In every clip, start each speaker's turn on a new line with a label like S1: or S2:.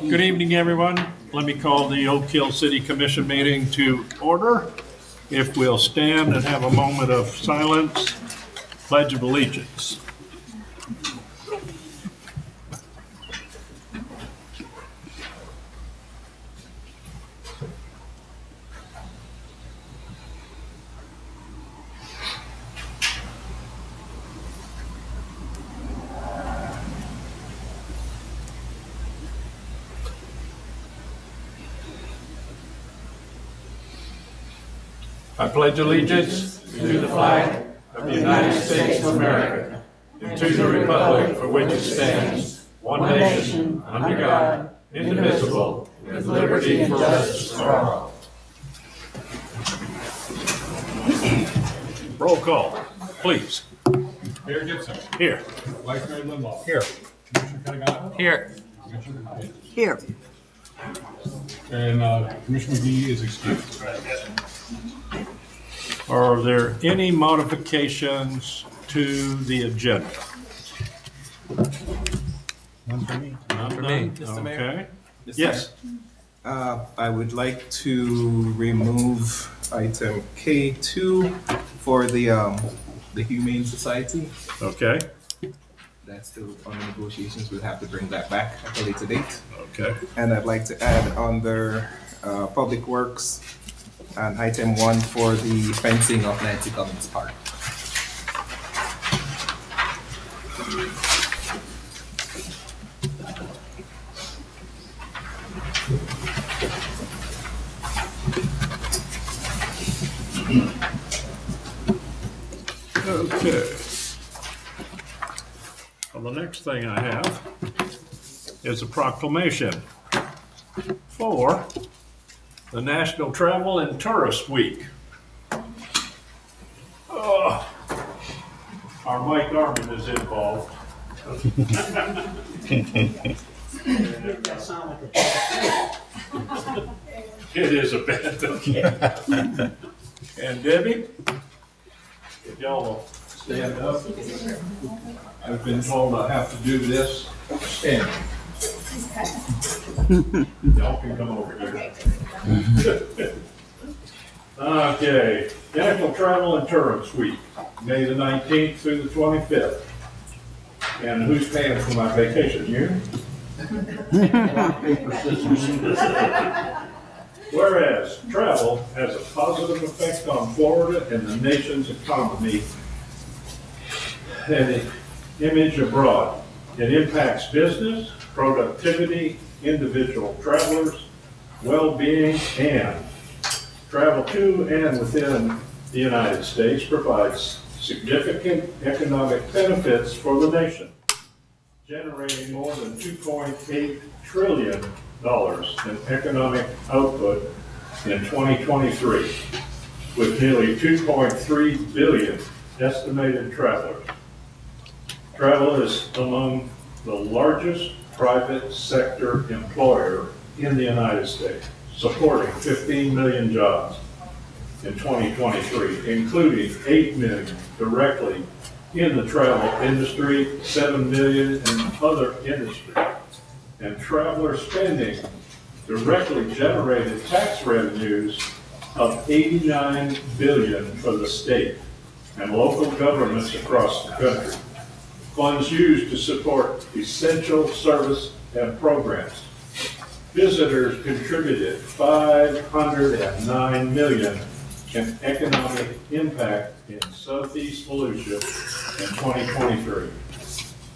S1: Good evening, everyone. Let me call the Oak Hill City Commission meeting to order. If we'll stand and have a moment of silence, Pledge of Allegiance. I pledge allegiance to the flag of the United States of America and to the republic for which it stands, one nation, under God, indivisible, with liberty and justice for all. Roll call, please.
S2: Mayor Gibson.
S1: Here.
S2: Vice Mayor Limbaugh.
S1: Here.
S2: Commissioner Canegato.
S1: Here.
S2: Commissioner Hyde.
S3: Here.
S2: And Commissioner McGee is excused.
S1: Are there any modifications to the agenda?
S2: None for me.
S1: None for
S4: me.
S1: Okay.
S4: Mayor?
S1: Yes.
S4: I would like to remove item K2 for the Humane Society.
S1: Okay.
S4: That's still under negotiations. We'll have to bring that back at a later date.
S1: Okay.
S4: And I'd like to add under Public Works and item 1 for the fencing of Nancy Cummings Park.
S1: Okay. Well, the next thing I have is a proclamation for the National Travel and Tourist Week. Oh, our Mike Garvin is involved. It is a bad okay. And Debbie, if y'all will stand up. I've been told I have to do this standing. Y'all can come over here. Okay, National Travel and Tourist Week, May the 19th through the 25th. And who's paying for my vacation? You? Whereas travel has a positive effect on Florida and the nation's economy and image abroad. It impacts business, productivity, individual travelers, well-being, and travel to and within the United States provides significant economic benefits for the nation, generating more than $2.8 trillion in economic output in 2023, with nearly 2.3 billion estimated travelers. Travel is among the largest private sector employer in the United States, supporting 15 million jobs in 2023, including 8 million directly in the travel industry, 7 million in other industries. And traveler spending directly generated tax revenues of $89 billion for the state and local governments across the country. Funds used to support essential service and programs. Visitors contributed $509 million in economic impact in Southeast Volusia in 2023.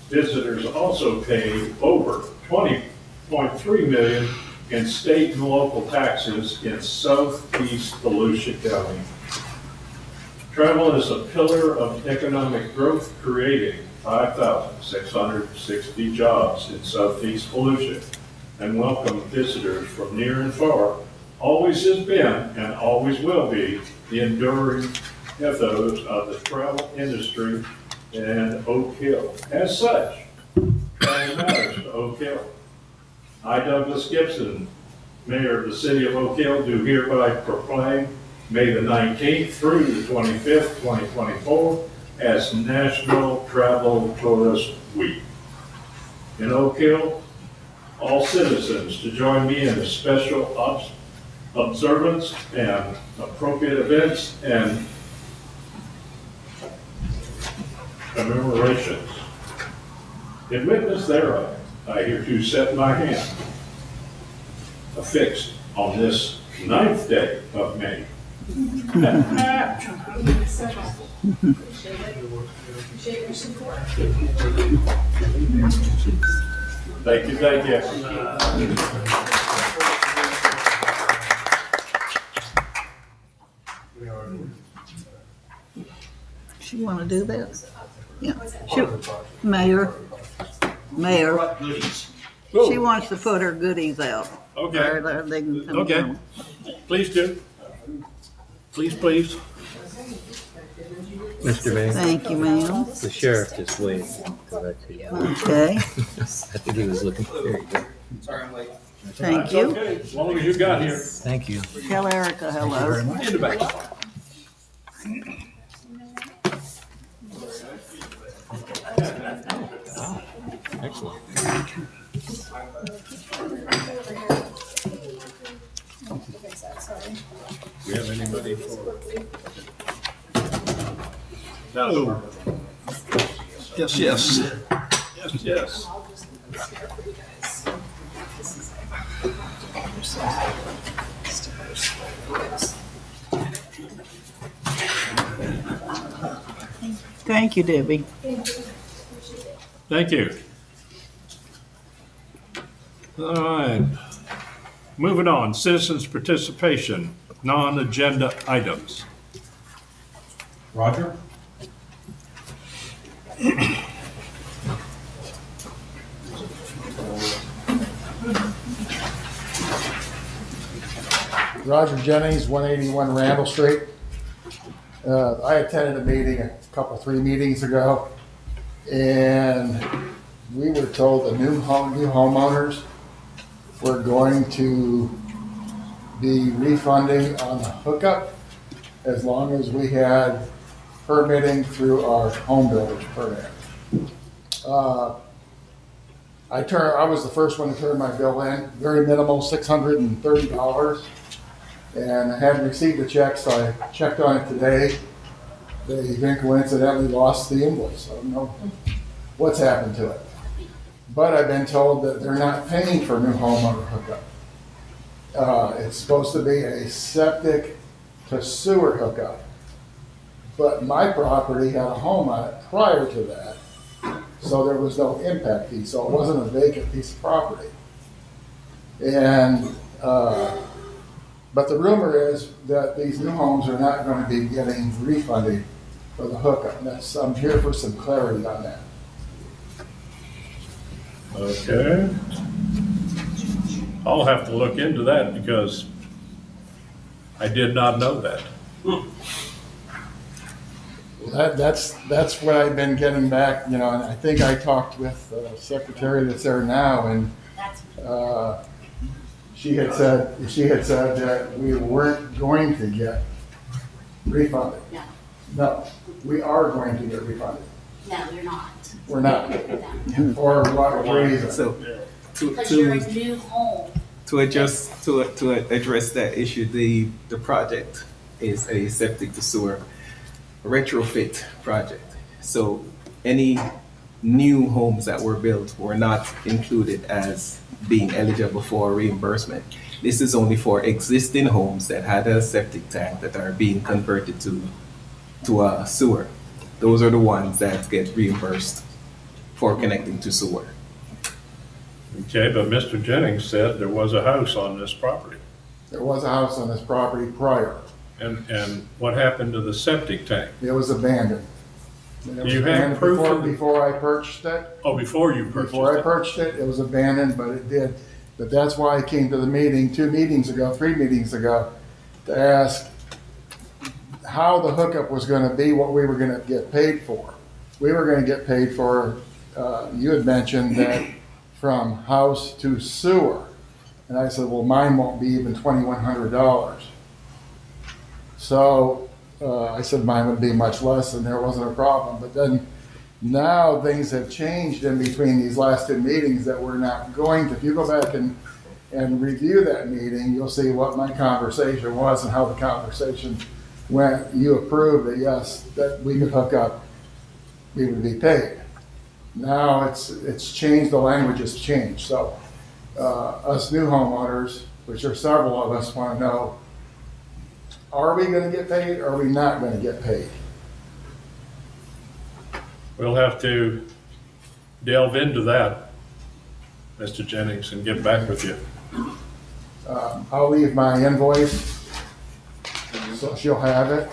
S1: Visitors also paid over $20.3 million in state and local taxes in Southeast Volusia County. Travel is a pillar of economic growth, creating 5,660 jobs in Southeast Volusia and welcome visitors from near and far. Always has been and always will be the enduring ethos of the travel industry and Oak Hill. As such, travel matters to Oak Hill. I, Douglas Gibson, Mayor of the City of Oak Hill, do hereby proclaim May the 19th through the 25th, 2024, as National Travel Tourist Week. In Oak Hill, all citizens to join me in the special observance and appropriate events and commemorations. In witness thereof, I hereto set my hand affixed on this 9th day of May. Thank you, thank you.
S3: She want to do this? Yeah. Mayor, she wants to put her goodies out.
S1: Okay.
S3: Or they can come
S1: Okay.
S3: down.
S1: Please do. Please, please.
S5: Mr. Mayor,
S3: Thank you, ma'am.
S5: the sheriff just waved.
S3: Okay,
S5: I think he was looking. There you go.
S4: Sorry, I'm late.
S3: thank
S1: That's
S3: you.
S1: okay, as long as you got here.
S5: Thank you.
S3: Tell Erica hello.
S1: In the back.
S5: Excellent.
S1: We have anybody for? No.
S2: Yes, yes.
S1: Yes, yes.
S3: Thank you, Debbie.
S1: Thank you. All right. Moving on, citizens' participation, non-agenda items.
S2: Roger?
S6: Roger Jennings, 181 Randall Street. I attended a meeting three meetings ago, and we were told the new homeowners were going to be refunding on the hookup as long as we had permitting through our home builders permit. I was the first one to turn my bill in, very minimal, $630. And I hadn't received a check, so I checked on it today. They then coincidentally lost the invoice. I don't know what's happened to it. But I've been told that they're not paying for new homeowner hookup. It's supposed to be a septic to sewer hookup. But my property had a home on it prior to that, so there was no impact fee, so it wasn't a vacant piece of property. And, but the rumor is that these new homes are not going to be getting refunded for the hookup. And I'm here for some clarity on that.
S1: Okay. I'll have to look into that because I did not know that.
S6: That's what I've been getting back, and I think I talked with the secretary that's there now, and she had said that we weren't going to get refunded.
S7: No,
S6: No, we are going to get refunded.
S7: no, you're not.
S6: We're not.
S7: No.
S6: For what reason?
S4: So,
S7: Because you're a new home.
S4: to address that issue, the project is a septic to sewer retrofit project. So any new homes that were built were not included as being eligible for reimbursement. This is only for existing homes that had a septic tank that are being converted to a sewer. Those are the ones that get reimbursed for connecting to sewer.
S1: Okay, but Mr. Jennings said there was a house on this property.
S6: There was a house on this property prior.
S1: And what happened to the septic tank?
S6: It was abandoned. It was
S1: You have
S6: abandoned
S1: proof of it?
S6: before I purchased it.
S1: Oh, before you purchased
S6: Before I
S1: it?
S6: purchased it, it was abandoned, but it did. But that's why I came to the meeting 3 meetings ago, to ask how the hookup was gonna be, what we were gonna get paid for. We were gonna get paid for, you had mentioned that from house to sewer. And I said, well, mine won't be even $2,100. So I said mine would be much less and there wasn't a problem. But then Now, things have changed in between these last two meetings that we're not going to. If you go back and review that meeting, you'll see what my conversation was and how the conversation went. You approved that, yes, that we could hook up, we would be paid. Now it's changed, the language has changed. So us new homeowners, which are several of us, want to know, are we going to get paid or are we not going to get paid?
S1: We'll have to delve into that, Mr. Jennings, and get back with you.
S6: I'll leave my invoice, so she'll have it.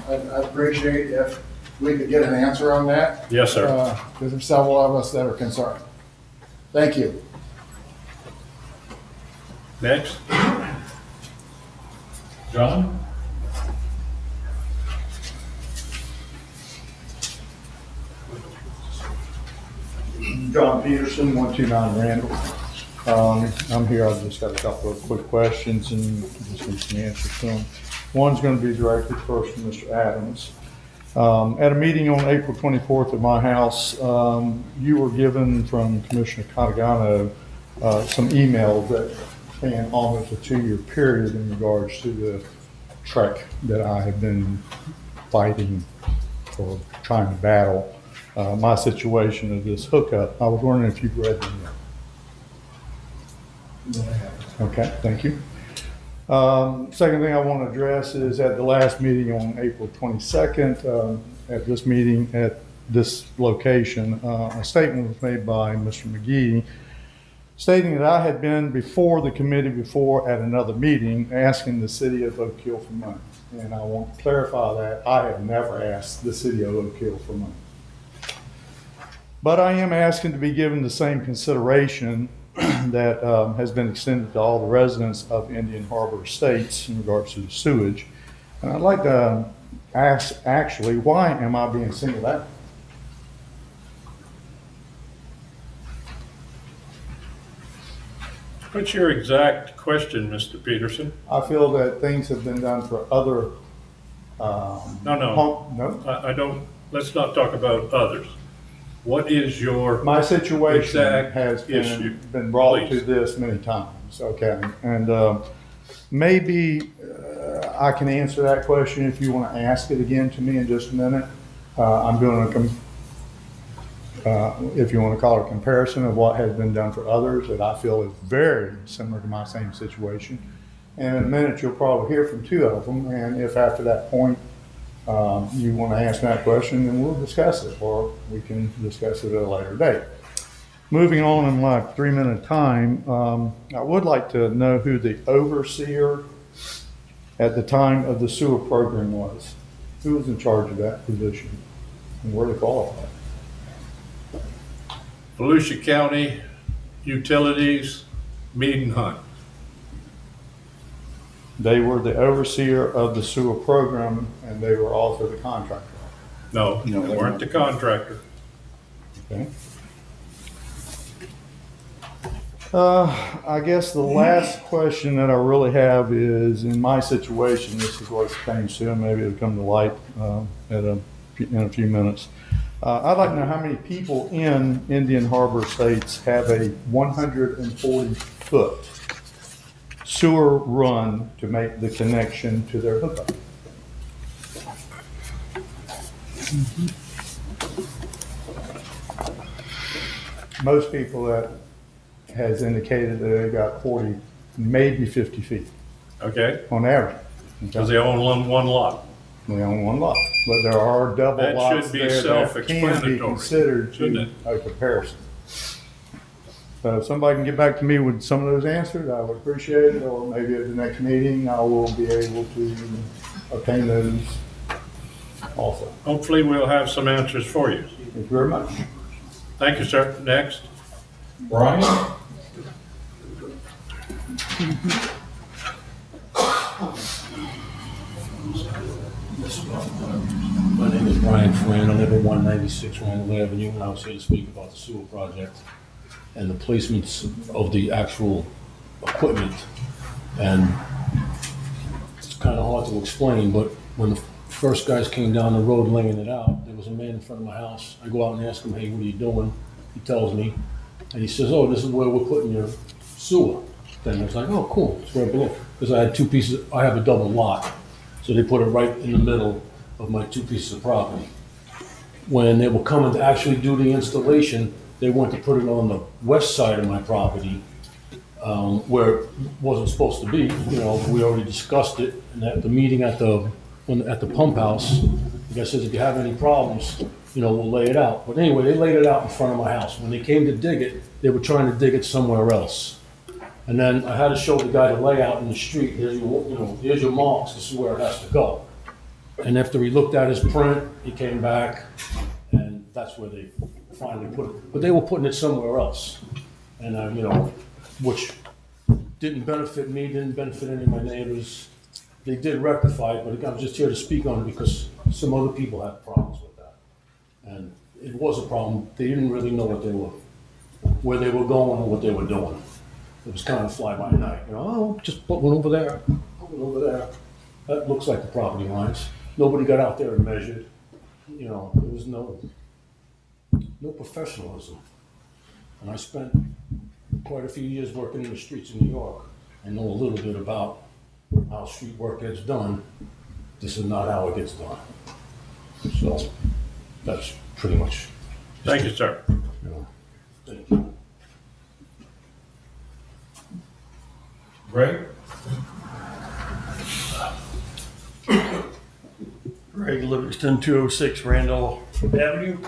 S6: I'd appreciate if we could get an answer on that.
S1: Yes, sir.
S6: Because there's several of us that are concerned. Thank you.
S1: Next. John?
S8: John Peterson, 129 Randall. I'm here, I've just got a couple of quick questions and just need some answers to them. One's going to be directed first to Mr. Adams. At a meeting on April 24th at my house, you were given from Commissioner Catagano some emails that span almost a 2-year period in regards to the trek that I have been fighting or trying to battle. My situation of this hookup. I was wondering if you've read them yet. Okay, thank you. Second thing I want to address is at the last meeting on April 22nd, at this meeting at this location, a statement was made by Mr. McGee stating that I had been before the committee before at another meeting asking the city of Oak Hill for money. And I want to clarify that I have never asked the city of Oak Hill for money. But I am asking to be given the same consideration that has been extended to all the residents of Indian Harbor Estates in regards to the sewage. And I'd like to ask, actually, why am I being singled out?
S1: What's your exact question, Mr. Peterson?
S8: I feel that things have been done for other.
S1: No. I don't, let's not talk about others. What is your,
S8: My situation
S1: exact
S8: has
S1: issue,
S8: been brought
S1: please?
S8: to this many times, okay? And maybe I can answer that question if you want to ask it again to me in just a minute. I'm doing if you want to call it a comparison of what has been done for others that I feel is very similar to my same situation. And in a minute, you'll probably hear from two of them. And if after that point, you want to ask that question, then we'll discuss it, or we can discuss it at a later date. Moving on in my 3-minute time, I would like to know who the overseer at the time of the sewer program was. Who was in charge of that position and were they qualified?
S1: Volusia County Utilities, Mead and Hunt.
S8: They were the overseer of the sewer program and they were also the contractor.
S1: No, they weren't the contractor.
S8: Okay. I guess the last question that I really have is, in my situation, this is what it's changed to, and maybe it'll come to light in a few minutes. I'd like to know how many people in Indian Harbor Estates have a 140-foot sewer run to make the connection to their hookup. Most people that has indicated that they got 40, maybe 50 feet
S1: Okay,
S8: on average.
S1: because they own one lot.
S8: They own one lot, but there are double
S1: That
S8: lots
S1: should be
S8: there that can be
S1: self-explanatory,
S8: considered
S1: shouldn't
S8: to a comparison. So if somebody can get back to me with some of those answers, I would appreciate it, or maybe at the next meeting, I will be able to obtain those also.
S1: Hopefully, we'll have some answers for you.
S8: Thank you very much.
S1: Thank you, sir. Next.
S2: Brian?
S9: My name is Brian Fran. I live at 196 Randall Avenue, and I was here to speak about the sewer project and the placements of the actual equipment. And it's kind of hard to explain, but when the first guys came down the road laying it out. There was a man in front of my house. I go out and ask him, hey, what are you doing? He tells me, and he says, oh, this is where we're putting your sewer. Then I was like, oh, cool, it's where it belongs. Because I had two pieces, I have a double lot. So they put it right in the middle of my two pieces of property. When they were coming to actually do the installation, they went to put it on the west side of my property, where it wasn't supposed to be. You know, we already discussed it, and at the meeting at the pump house, the guy says, if you have any problems, you know, we'll lay it out. But anyway, they laid it out in front of my house. When they came to dig it, they were trying to dig it somewhere else. And then I had to show the guy the layout in the street. Here's your marks, this is where it has to go. And after he looked at his print, he came back, and that's where they finally put it. But they were putting it somewhere else. And, you know, which didn't benefit me, didn't benefit any of my neighbors. They did rectify it, but I'm just here to speak on it because some other people had problems with that. And it was a problem. They didn't really know where they were going or what they were doing. It was kind of fly by night, you know, oh, just put one over there, put one over there. That looks like the property lines. Nobody got out there and measured. You know, there was no professionalism. And I spent quite a few years working in the streets of New York. I know a little bit about how street work gets done. This is not how it gets done. So that's pretty much.
S1: Thank you, sir.
S9: You know, thank you.
S1: Greg?
S10: Greg Livingston, 206 Randall Avenue.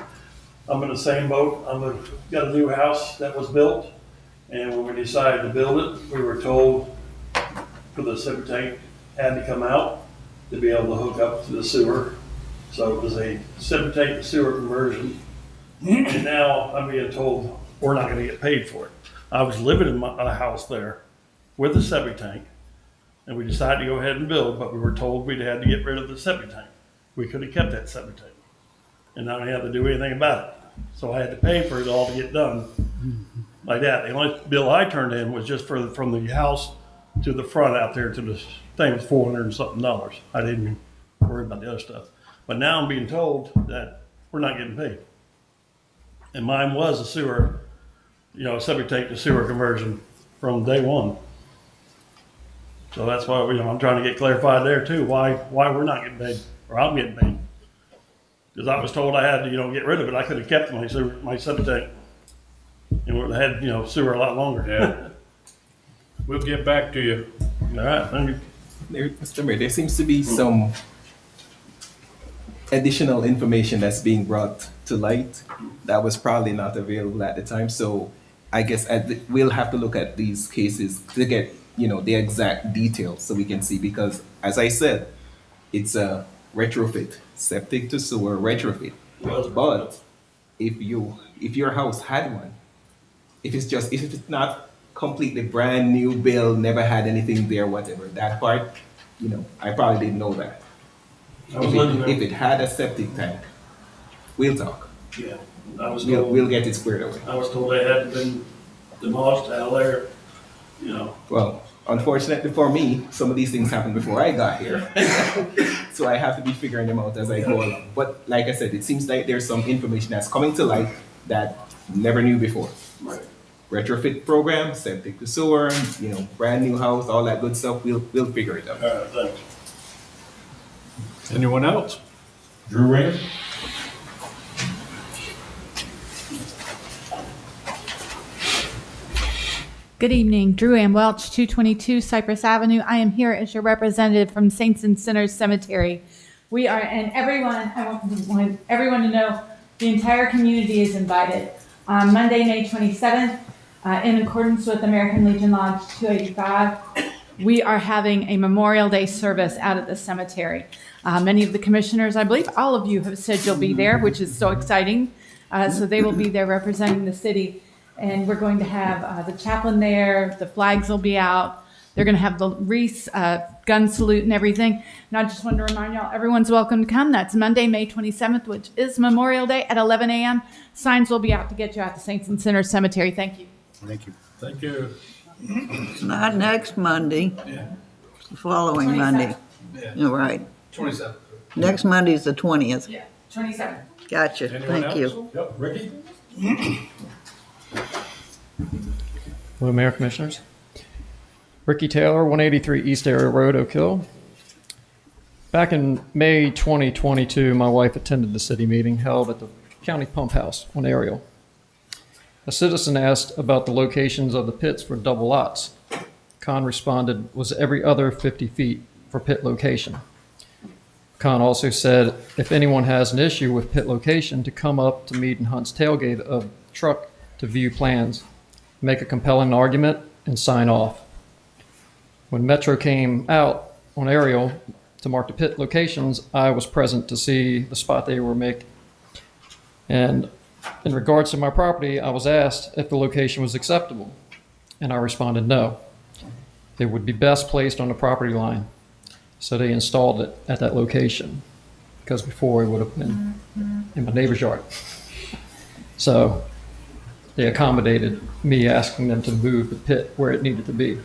S10: I'm in the same boat. Got a new house that was built, and when we decided to build it, we were told for the septic tank had to come out to be able to hook up to the sewer. So it was a septic tank to sewer conversion, and now I'm being told we're not going to get paid for it. I was living in a house there with a septic tank, and we decided to go ahead and build, but we were told we'd had to get rid of the septic tank. We could have kept that septic tank and not have to do anything about it. So I had to pay for it all to get done like that. The only bill I turned in was just from the house to the front out there to the thing was $400 and something. I didn't even worry about the other stuff. But now I'm being told that we're not getting paid. And mine was a sewer, you know, septic tank to sewer conversion from day one. So that's why, you know, I'm trying to get clarified there too, why we're not getting paid, or I'm getting paid. Because I was told I had to, you know, get rid of it. I could have kept my septic tank. And would have had, you know, sewer a lot longer.
S1: Yeah. We'll get back to you.
S10: All right, thank you.
S4: Mr. Mayor, there seems to be some additional information that's being brought to light that was probably not available at the time. So I guess we'll have to look at these cases to get, you know, the exact details so we can see, because as I said, it's a retrofit, septic to sewer retrofit. But if your house had one, if it's not completely brand new build, never had anything there, whatever, that part, you know, I probably didn't know that. If it had a septic tank, we'll talk.
S10: Yeah, I was told,
S4: We'll get it squared away.
S10: I was told they had been demolished out of there, you know.
S4: Well, unfortunately for me, some of these things happened before I got here. So I have to be figuring them out as I go along. But like I said, it seems like there's some information that's coming to light that never knew before.
S10: Right.
S4: Retrofit program, septic to sewer, you know, brand new house, all that good stuff. We'll figure it out.
S10: All right, thanks.
S1: Anyone else? Drew Rand?
S11: Good evening, Drew Ann Welch, 222 Cypress Avenue. I am here as your representative from Saints and Sinners Cemetery. We are, and everyone, I want everyone to know, the entire community is invited. On Monday, May 27th, in accordance with American Legion Lodge 285, we are having a Memorial Day service out at the cemetery. Many of the commissioners, I believe all of you have said you'll be there, which is so exciting. So they will be there representing the city. And we're going to have the chaplain there, the flags will be out. They're going to have the wreaths, gun salute and everything. And I just wanted to remind y'all, everyone's welcome to come. That's Monday, May 27th, which is Memorial Day at 11 a.m. Signs will be out to get you out to Saints and Sinners Cemetery. Thank you.
S2: Thank you.
S1: Thank you.
S3: It's not next Monday,
S2: Yeah.
S3: it's the following Monday.
S2: Yeah.
S3: You're right.
S2: 27th.
S3: Next Monday is the 20th.
S11: Yeah, 27th.
S3: Gotcha,
S1: Anyone
S3: thank you.
S1: else? Yep, Ricky?
S12: Hello, Mayor Commissioners. Ricky Taylor, 183 East Area Road, Oak Hill. Back in May 2022, my wife attended the city meeting held at the county pump house on Ariel. A citizen asked about the locations of the pits for double lots. Con responded, was every other 50 feet for pit location. Con also said if anyone has an issue with pit location, to come up to Mead and Hunt's tailgate of the truck to view plans, make a compelling argument, and sign off. When Metro came out on Ariel to mark the pit locations, I was present to see the spot they were making. And in regards to my property, I was asked if the location was acceptable, and I responded no. It would be best placed on the property line. So they installed it at that location, because before it would have been in my neighbor's yard. So they accommodated me asking them to move the pit where it needed to be.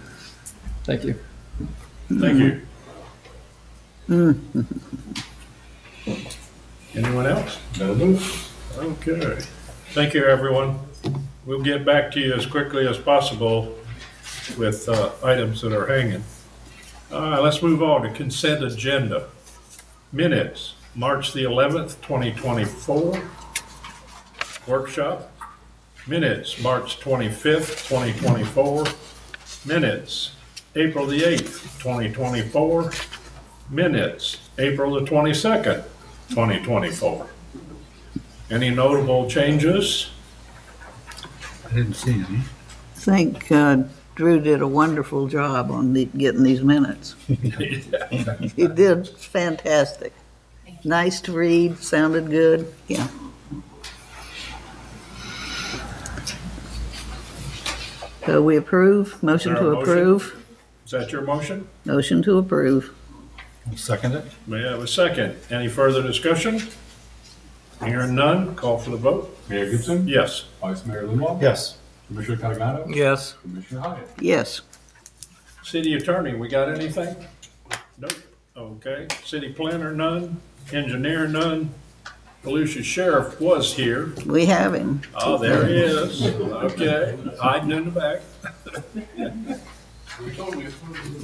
S12: Thank you.
S1: Thank you. Anyone else? No. Okay. Thank you, everyone. We'll get back to you as quickly as possible with items that are hanging. Let's move on to consent agenda. Minutes, March the 11th, 2024. Workshop. Minutes, March 25th, 2024. Minutes, April the 8th, 2024. Minutes, April the 22nd, 2024. Any notable changes?
S2: I didn't see any.
S3: I think Drew did a wonderful job on getting these minutes. He did fantastic. Nice to read, sounded good, yeah. So we approve, motion
S1: Is there
S3: to
S1: a motion?
S3: approve,
S1: Is that your motion?
S3: motion to approve.
S2: I'll second it.
S1: May I have a second? Any further discussion? Hearing none, call for the vote.
S13: Mayor Gibson?
S1: Yes.
S13: Vice Mayor Limbaugh?
S2: Yes.
S13: Commissioner Caragnano?
S5: Yes.
S13: Commissioner Hyatt?
S3: Yes,
S1: City attorney, we got anything? Nope. Okay. City planner, none. Engineer, none. Volusia Sheriff was here.
S3: we have him.
S1: Oh, there he is. Okay, hiding in the back.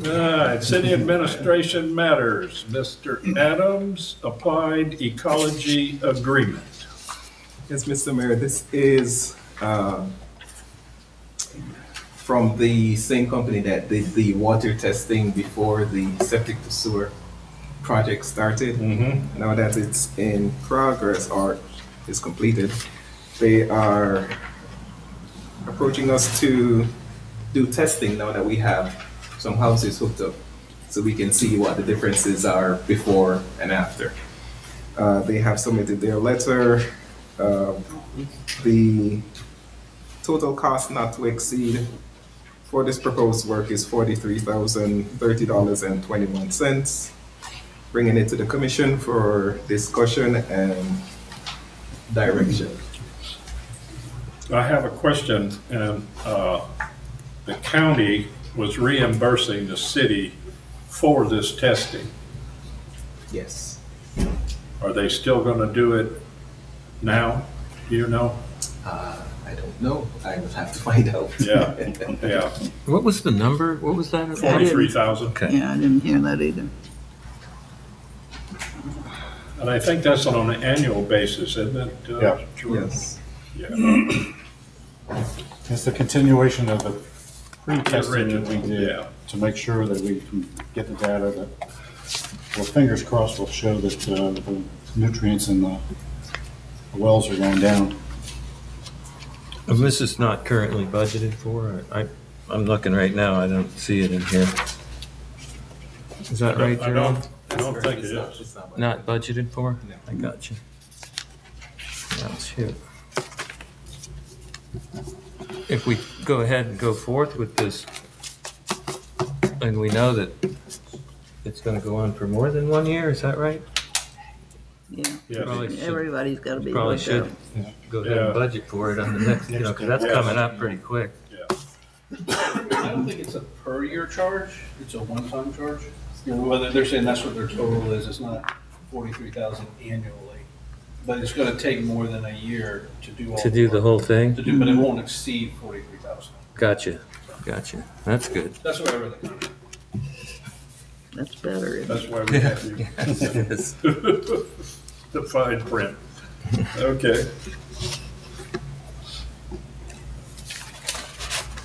S1: All right, city administration matters. Mr. Adams, applied ecology agreement.
S4: Yes, Mr. Mayor, this is from the same company that did the water testing before the septic to sewer project started.
S1: Mm-hmm.
S4: Now that it's in progress or is completed, they are approaching us to do testing now that we have some houses hooked up, so we can see what the differences are before and after. They have submitted their letter. The total cost not to exceed for this proposed work is $43,030.21. Bringing it to the commission for discussion and direction.
S1: I have a question, and the county was reimbursing the city for this testing.
S4: Yes.
S1: Are they still gonna do it now? Do you know?
S4: I don't know. I will have to find out.
S1: Yeah, yeah,
S5: What was the number? What was that?
S1: 43,000.
S5: Okay.
S3: Yeah, I didn't hear that either.
S1: And I think that's on an annual basis, isn't it?
S2: Yeah.
S1: George?
S4: Yes.
S1: Yeah.
S13: It's the continuation of the pre-testing that we
S1: Original,
S13: did
S1: yeah.
S13: to make sure that we can get the data that, well, fingers crossed will show that the nutrients in the wells are going down.
S5: And this is not currently budgeted for? I'm looking right now, I don't see it in here. Is that right,
S1: I
S5: Jerome?
S1: don't think it is.
S5: Not budgeted for?
S4: No.
S5: I got you. Yeah, shoot. If we go ahead and go forth with this, and we know that it's gonna go on for more than 1 year, is that right?
S3: Yeah,
S1: Yes.
S5: Probably should-
S3: everybody's gotta be
S5: Probably
S3: looked
S5: should
S3: at.
S5: go ahead and
S1: Yeah.
S5: budget for it on the next, you know, because that's
S1: Yes.
S5: coming up pretty quick.
S14: I don't think it's a per year charge, it's a one-time charge. You know, whether they're saying that's what their total is, it's not 43,000 annually. But it's gonna take more than a year to do all.
S5: To do the
S14: work.
S5: whole thing?
S14: To do, but it won't exceed 43,000.
S5: Gotcha. Gotcha. That's good.
S14: That's what I read the contract.
S3: That's better. isn't it?
S1: That's why we have you.
S5: Yes, it is.
S1: The fine print. Okay.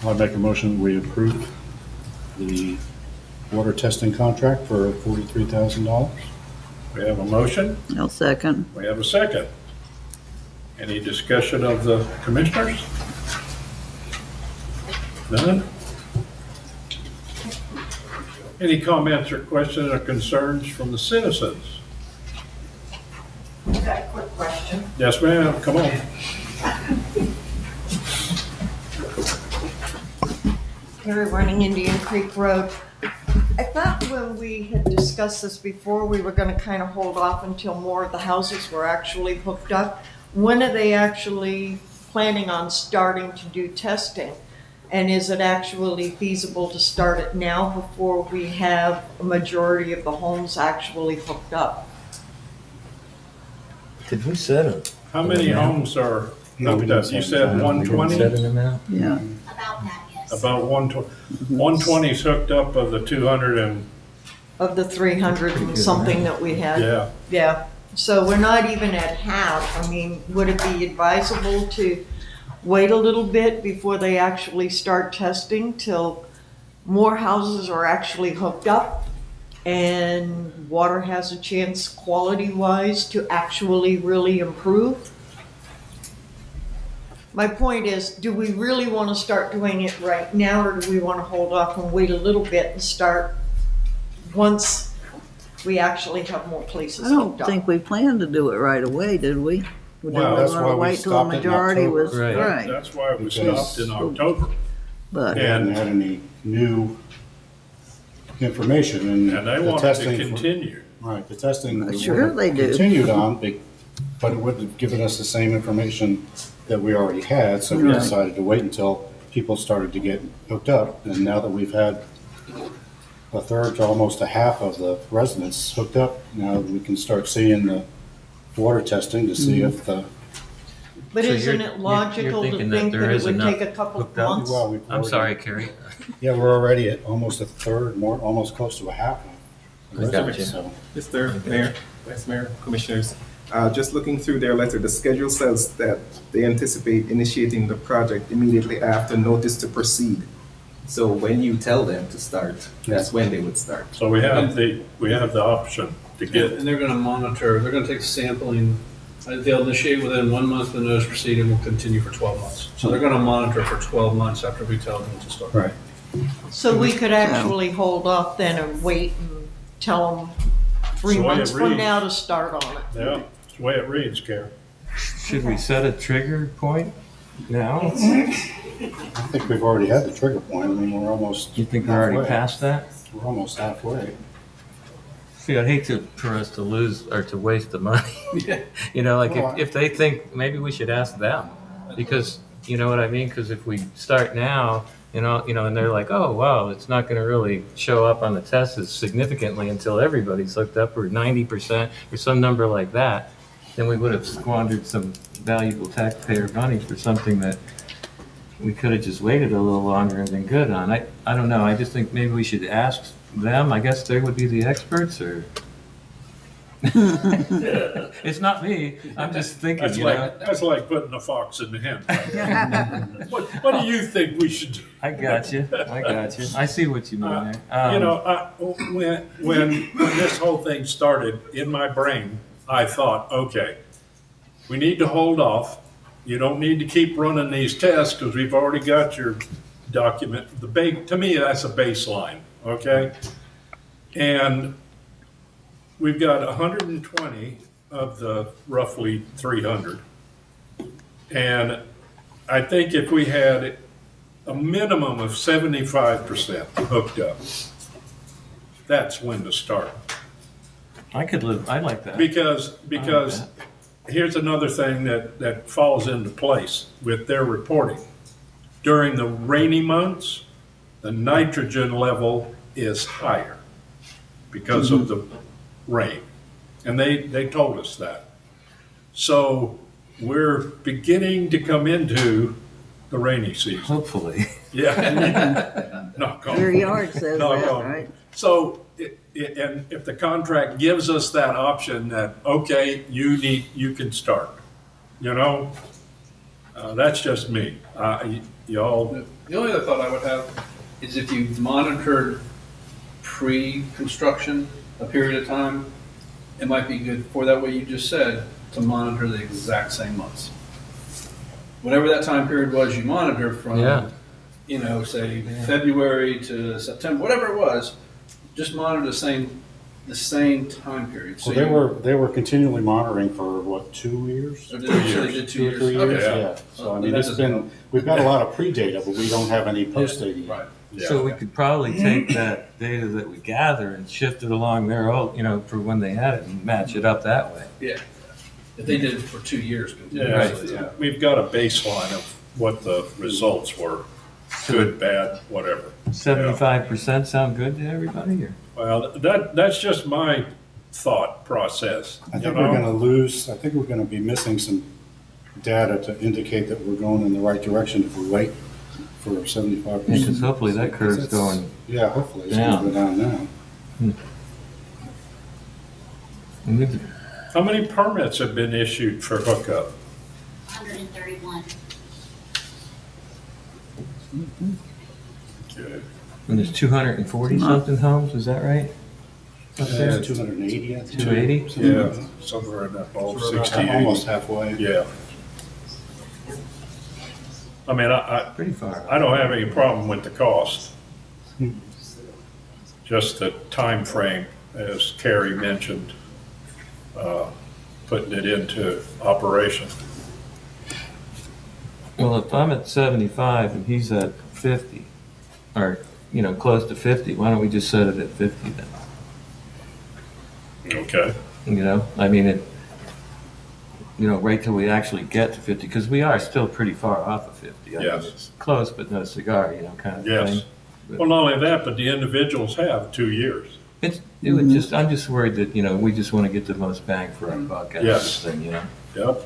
S13: I'll make a motion that we approve the water testing contract for $43,000.
S1: We have a motion.
S3: I'll second.
S1: We have a second. Any discussion of the commissioners? None? Any comments or questions or concerns from the citizens?
S15: I've got a quick question.
S1: Yes, ma'am, come on.
S15: Carrie running Indian Creek Road. I thought when we had discussed this before, we were gonna kind of hold off until more of the houses were actually hooked up. When are they actually planning on starting to do testing? And is it actually feasible to start it now before we have a majority of the homes actually hooked up?
S5: Did we set them?
S1: How many homes are
S13: No, we
S1: hooked
S13: didn't
S1: up? You
S13: set
S1: said
S13: them.
S1: 120?
S5: Set them out?
S3: Yeah.
S7: About that, yes.
S1: About 120. 120's hooked up of the 200 and,
S15: Of the 300 and something that we had?
S1: yeah.
S15: Yeah, so we're not even at half. I mean, would it be advisable to wait a little bit before they actually start testing till more houses are actually hooked up and water has a chance, quality-wise, to actually really improve? My point is, do we really want to start doing it right now, or do we want to hold off and wait a little bit and start once we actually have more places
S3: I don't
S15: hooked up?
S3: think we planned to do it right away, did we? Did we
S1: Well,
S13: that's
S3: wanna
S13: why we
S3: wait till
S13: stopped
S3: the
S13: it in
S3: majority
S13: October.
S3: was,
S5: Right.
S3: right,
S1: That's why it was
S13: Because-
S1: stopped in October.
S3: but.
S13: We hadn't had any new information and
S1: And they
S13: the
S1: wanted to
S13: testing.
S1: continue.
S13: Right, the testing. we
S3: Sure
S13: would've
S3: they do.
S13: Continued on, but it wouldn't have given us the same information that we already had, so we
S3: Right.
S13: decided to wait until people started to get hooked up. And now that we've had a third to almost a half of the residents hooked up, now we can start seeing the water testing to see if the.
S15: But
S5: So
S15: isn't
S5: you're
S15: it logical to
S5: thinking that
S15: think
S5: there
S15: that it
S5: is
S15: would
S5: enough
S15: take a couple of
S5: hooked up?
S15: months?
S13: Well, we've
S5: I'm
S13: already-
S5: sorry, Carrie.
S13: Yeah, we're already at almost a third, more, almost close to a half of the
S5: I got
S13: residents,
S5: you.
S13: so.
S4: Mr. Mayor, Vice Mayor, Commissioners, just looking through their letter, the schedule says that they anticipate initiating the project immediately after notice to proceed. So when you tell them to start, that's when they would start.
S1: So we have the option to get,
S14: And they're gonna monitor, they're gonna take sampling, they'll initiate within 1 month, the notice proceeding will continue for 12 months. So they're gonna monitor for 12 months after we tell them to start.
S13: Right.
S15: So we could actually hold off then and wait and tell them 3
S1: That's the way it
S15: months from
S1: reads.
S15: now to start on it?
S1: yeah, it's the way it reads, Karen.
S5: Should we set a trigger point now?
S13: I think we've already had the trigger point. I mean, we're almost.
S5: You think we're already
S13: halfway.
S5: past that?
S13: We're almost halfway.
S5: See, I'd hate for us to lose or to waste the money. You know, like
S13: Well,
S5: if they think, maybe we should ask them. Because, you know what I mean? Because if we start now, and they're like, oh, wow, it's not going to really show up on the tests as significantly until everybody's hooked up or 90% or some number like that, then we would have squandered some valuable taxpayer money for something that we could have just waited a little longer and been good on. I don't know. I just think maybe we should ask them. I guess they would be the experts, or it's not me. I'm just thinking.
S1: That's like putting a fox in the hen. What do you think we should do?
S5: I got you. I see what you mean there.
S1: When this whole thing started in my brain, I thought, okay, we need to hold off. You don't need to keep running these tests because we've already got your document. To me, that's a baseline, okay? And we've got 120 of the roughly 300. And I think if we had a minimum of 75% hooked up, that's when to start.
S5: I like that.
S1: Because here's another thing that falls into place with their reporting. During the rainy months, the nitrogen level is higher because of the rain. And they told us that. So we're beginning to come into the rainy season.
S5: Hopefully.
S1: Yeah. Knock on
S3: Your
S1: wood.
S3: yard says
S1: Knock
S3: that,
S1: on wood.
S3: right?
S1: So, and if the contract gives us that option that, okay, you can start, that's just me. Y'all,
S14: The only other thought I would have is if you monitored pre-construction a period of time, it might be good for that way you just said, to monitor the exact same months. Whatever that time period was you monitor from,
S5: Yeah.
S14: say February to September, whatever it was, just monitor the same time period. So
S13: Well, they were continually monitoring for what, 2 years?
S14: So they did 2
S13: 2 or
S14: years.
S13: 3 years,
S14: Okay.
S13: yeah. So I
S14: Well,
S13: mean,
S14: that
S13: it's
S14: doesn't
S13: been,
S14: help.
S13: we've got a lot of pre-data, but we don't have any post-data yet.
S14: Right.
S5: So we could probably take that data that we gather and shift it along their old, for when they had it and match it up that way.
S14: Yeah. If they did it for 2 years
S1: yeah,
S14: continuously.
S1: we've got a baseline of what the results were, good, bad, whatever.
S5: 75% sound good to everybody, or?
S1: Well, that's just my thought process.
S13: I think we're gonna be missing some data to indicate that we're going in the right direction if we wait for 75%.
S5: Because hopefully that curve's going
S13: Yeah, hopefully it's gonna go down now.
S1: How many permits have been issued for hookup?
S7: 131.
S1: Okay.
S5: And there's 240 something homes, is that right? Up there?
S13: 280, I think.
S5: 280?
S1: Yeah, somewhere in that ball, 68.
S13: Almost halfway.
S1: Yeah. I mean, I
S5: Pretty far.
S1: I don't have any problem with the cost. Just the time frame, as Carrie mentioned, putting it into operation.
S5: Well, if I'm at 75 and he's at 50, or, close to 50, why don't we just set it at 50 then?
S1: Okay.
S5: I mean, wait till we actually get to 50, because we are still pretty far off of 50. I mean,
S1: Yes.
S5: it's close, but no cigar, kind of thing.
S1: Yes. Well, not only that, but the individuals have 2 years.
S5: I'm just worried that, we just want to get the most bang for our buck out of
S1: Yes.
S5: this thing,
S1: Yep.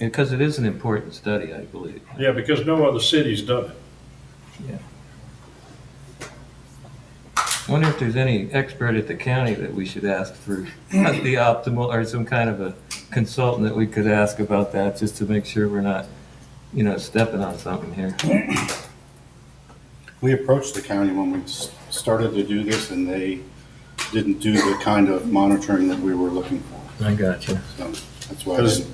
S5: Because it is an important study, I believe.
S1: Yeah, because no other city's done it.
S5: Yeah. I wonder if there's any expert at the county that we should ask for the optimal, or some kind of a consultant that we could ask about that, just to make sure we're not, stepping on something here.
S13: We approached the county when we started to do this, and they didn't do the kind of monitoring that we were looking for.
S5: I got you.
S13: So that's why.
S1: Because,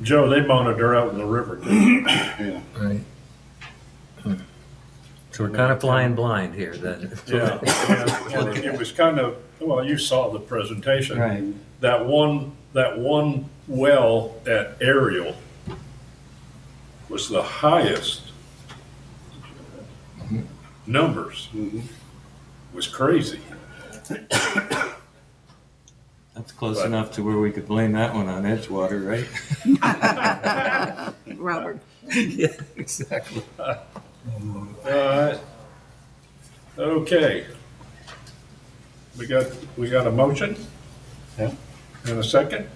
S1: Joe, they monitor out in the river.
S13: Yeah.
S5: Right. So we're kind of flying blind here then.
S1: Yeah, and it was kind of, well, you saw the presentation.
S5: Right.
S1: That one well at Ariel was the highest numbers. Was crazy.
S5: That's close enough to where we could blame that one on Edgewater, right?
S3: Robert.
S5: Yeah, exactly.
S1: Okay. We got a motion?
S13: Yeah.
S1: And a second?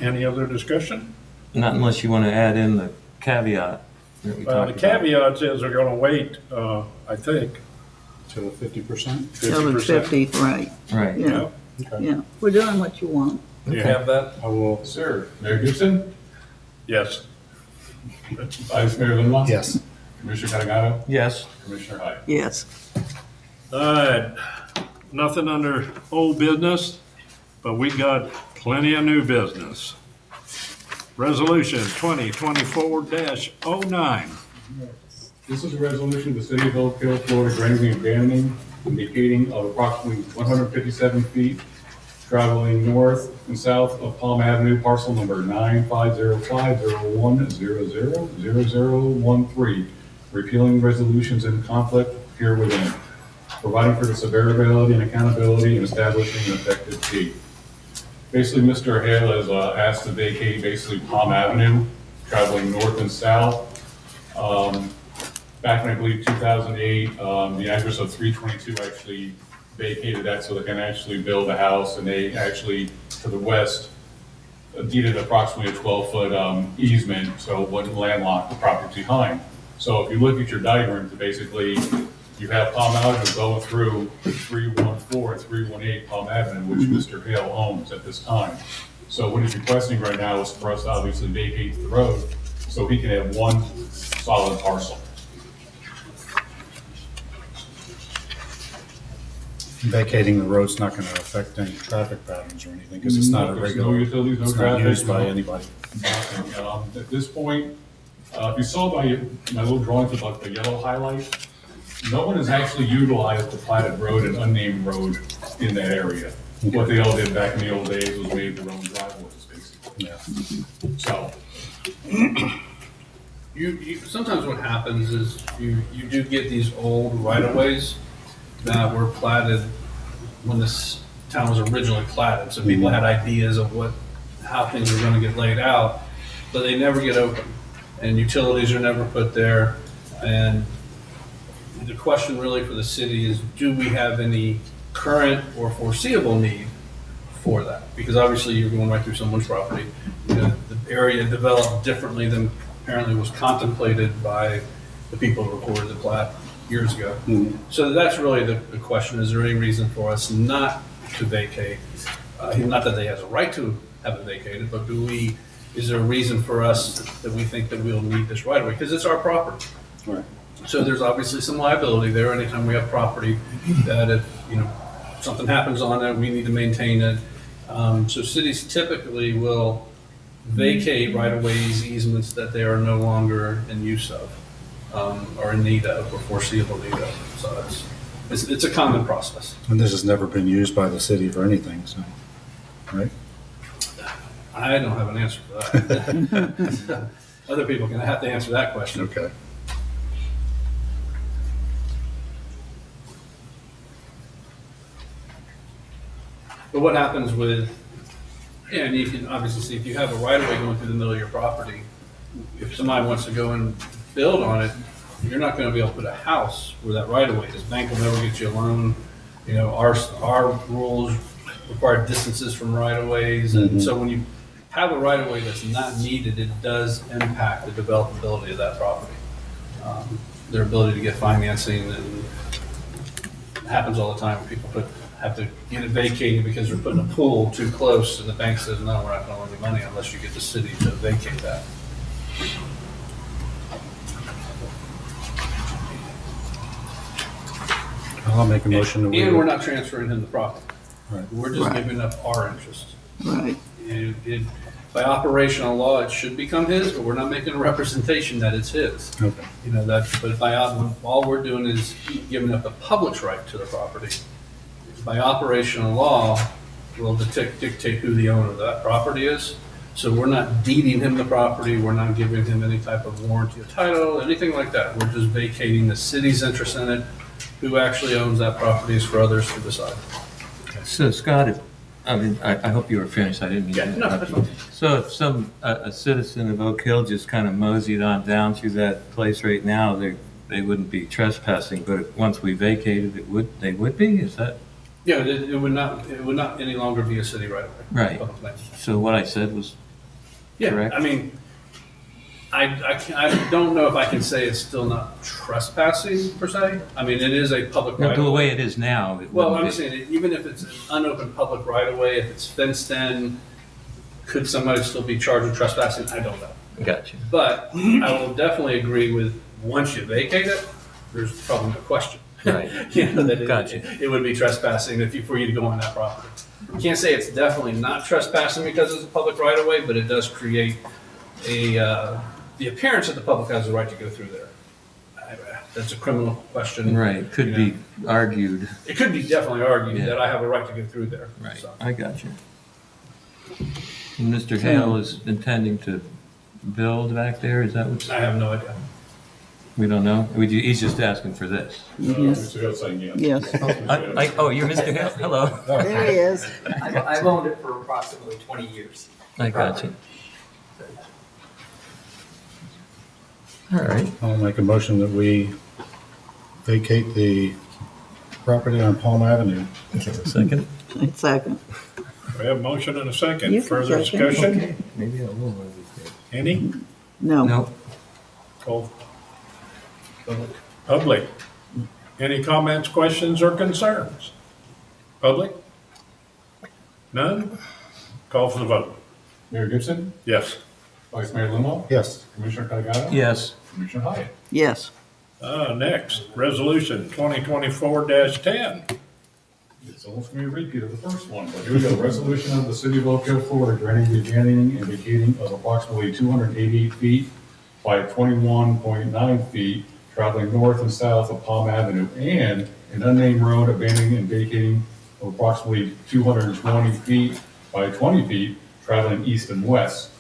S1: Any other discussion?
S5: Not unless you want to add in the caveat that we
S1: The
S5: talked about.
S1: caveat is they're gonna wait, I think.
S13: To 50%?
S3: Till the 50, right.
S5: Right.
S3: Yeah,
S13: Okay.
S3: yeah. We're doing what you want.
S1: Do you have that?
S13: I will.
S16: Sir, Mayor Gibson,
S1: Yes.
S16: Vice Mayor Limbaugh.
S13: Yes.
S16: Commissioner Catagato,
S5: Yes.
S16: Commissioner Hyde.
S3: Yes.
S1: All right, nothing under old business, but we got plenty of new business. Resolution 2024-09.
S16: This is a resolution of the City of Oak Hill, Florida, granting and abandoning and vacating of approximately 157 feet, traveling north and south of Palm Avenue, parcel number 95050000013, repealing resolutions in conflict here within, providing for the severability and accountability, and establishing an effective date. Basically, Mr. Hale has asked to vacate basically Palm Avenue, traveling north and south. Back in, I believe, 2008, the address of 322 actually vacated that so they can actually build a house, and they actually to the west deeded approximately a 12-foot easement, so it wouldn't landlock the property behind. So if you look at your diagrams, basically, you have Palm Avenue going through 314 and 318 Palm Avenue, which Mr. Hale owns at this time. So what he's requesting right now is for us to obviously vacate the road so he can have one solid parcel.
S13: Vacating the road's not going to affect any traffic patterns or anything because it's not a
S16: There's
S13: regular,
S16: no utilities, no
S13: it's not
S16: traffic,
S13: used by
S16: no-
S13: anybody.
S16: At this point, if you saw my little drawings with like the yellow highlight, no one has actually utilized the platted road and unnamed road in that area. What they all did back in the old days was made their own driveways, basically.
S13: Yeah.
S16: So,
S14: You sometimes what happens is you do get these old right-of-ways that were platted when this town was originally platted. So people had ideas of how things were gonna get laid out, but they never get open. And utilities are never put there. And the question really for the city is, do we have any current or foreseeable need for that? Because obviously you're going right through someone's property. You know, the area developed differently than apparently was contemplated by the people who recorded the plat years ago. So that's really the question. Is there any reason for us not to vacate? Not that they have a right to have it vacated, but is there a reason for us that we think that we'll need this right away? Because it's our property.
S13: Right.
S14: So there's obviously some liability there anytime we have property that if, something happens on it, we need to maintain it. So cities typically will vacate right-of-ways, easements that they are no longer in use of, or in need of, or foreseeable need of. So it's a common process.
S13: And this has never been used by the city for anything, so, right?
S14: I don't have an answer for that. Other people can have to answer that question.
S13: Okay.
S14: But what happens and you can obviously see if you have a right of way going through the middle of your property, if somebody wants to go and build on it, you're not going to be able to put a house where that right of way is. Bank will never get you a loan. Our rules require distances from right of ways. And so when you have a right of way that's not needed, it does impact the developability of that property. Their ability to get financing, and it happens all the time when people have to get it vacated because they're putting a pool too close and the bank says, no, we're not going to lend you money unless you get the city to vacate that.
S13: I'll make a motion.
S14: And we're not transferring him the property.
S13: Right.
S14: We're just
S3: Right.
S14: giving up our interest.
S3: Right.
S14: And by operational law, it should become his, but we're not making a representation that it's his.
S13: Okay.
S14: But all we're doing is giving up the public's right to the property. By operational law, will dictate who the owner of that property is. So we're not deeding him the property, we're not giving him any type of warranty of title, anything like that. We're just vacating the city's interest in it. Who actually owns that property is for others to decide.
S5: So Scott, I hope you were finished. I didn't mean to
S14: Yeah, no,
S5: interrupt
S14: that's
S5: you. So if a citizen of Oak Hill just kind of moseyed on down through that place right now, they wouldn't be trespassing, but once we vacated it, they would be? Is that?
S14: Yeah, it would not any longer be a city right away.
S5: Right.
S14: Public land.
S5: So what I said was
S14: Yeah,
S5: correct?
S14: I mean, I don't know if I can say it's still not trespassing per se. I mean, it is a public right
S5: No,
S14: of
S5: the
S14: way.
S5: way it is now. It
S14: Well,
S5: wouldn't
S14: I'm
S5: be.
S14: just saying, even if it's an unopened public right of way, if it's fenced in, could somebody still be charged with trespassing? I don't know.
S5: Gotcha.
S14: But I will definitely agree with, once you vacate it, there's probably no question.
S5: Right.
S14: That
S5: Gotcha.
S14: it would be trespassing for you to go on that property. Can't say it's definitely not trespassing because it's a public right of way, but it does create the appearance that the public has the right to go through there. That's a criminal question.
S5: Right, could be argued.
S14: It could be definitely argued
S5: Yeah.
S14: that I have a right to go through there.
S5: Right,
S14: So.
S5: I got you. And Mr. Hale is intending to build back there, is that what?
S14: I have no idea.
S5: We don't know? He's just asking for this.
S1: Mr. Hill saying yes.
S3: Yes.
S5: Oh, you're Mr. Hale, hello.
S3: There he is.
S17: I've owned it for approximately 20 years.
S5: I got you. All right.
S13: I'll make a motion that we vacate the property on Palm Avenue.
S5: Second?
S3: Second.
S1: We have a motion and a second.
S3: You can
S1: Further
S3: second.
S1: discussion?
S5: Maybe I will.
S1: Any?
S3: No.
S5: No.
S1: Call. Public. Any comments, questions, or concerns? Public? None? Call for the vote.
S16: Mayor Gibson,
S1: Yes.
S16: Vice Mayor Limmo,
S13: Yes.
S16: Commissioner Caggiano.
S5: Yes.
S16: Commissioner Hyatt.
S3: Yes.
S1: Next, resolution 2024-10.
S16: It's almost going to be a repeat of the first one, but here we go. Resolution of the City of Oak Hill, Florida, granting the abandoning and vacating of approximately 288 feet by 21.9 feet, traveling north and south of Palm Avenue, and an unnamed road abandoning and vacating of approximately 220 feet by 20 feet, traveling east and west.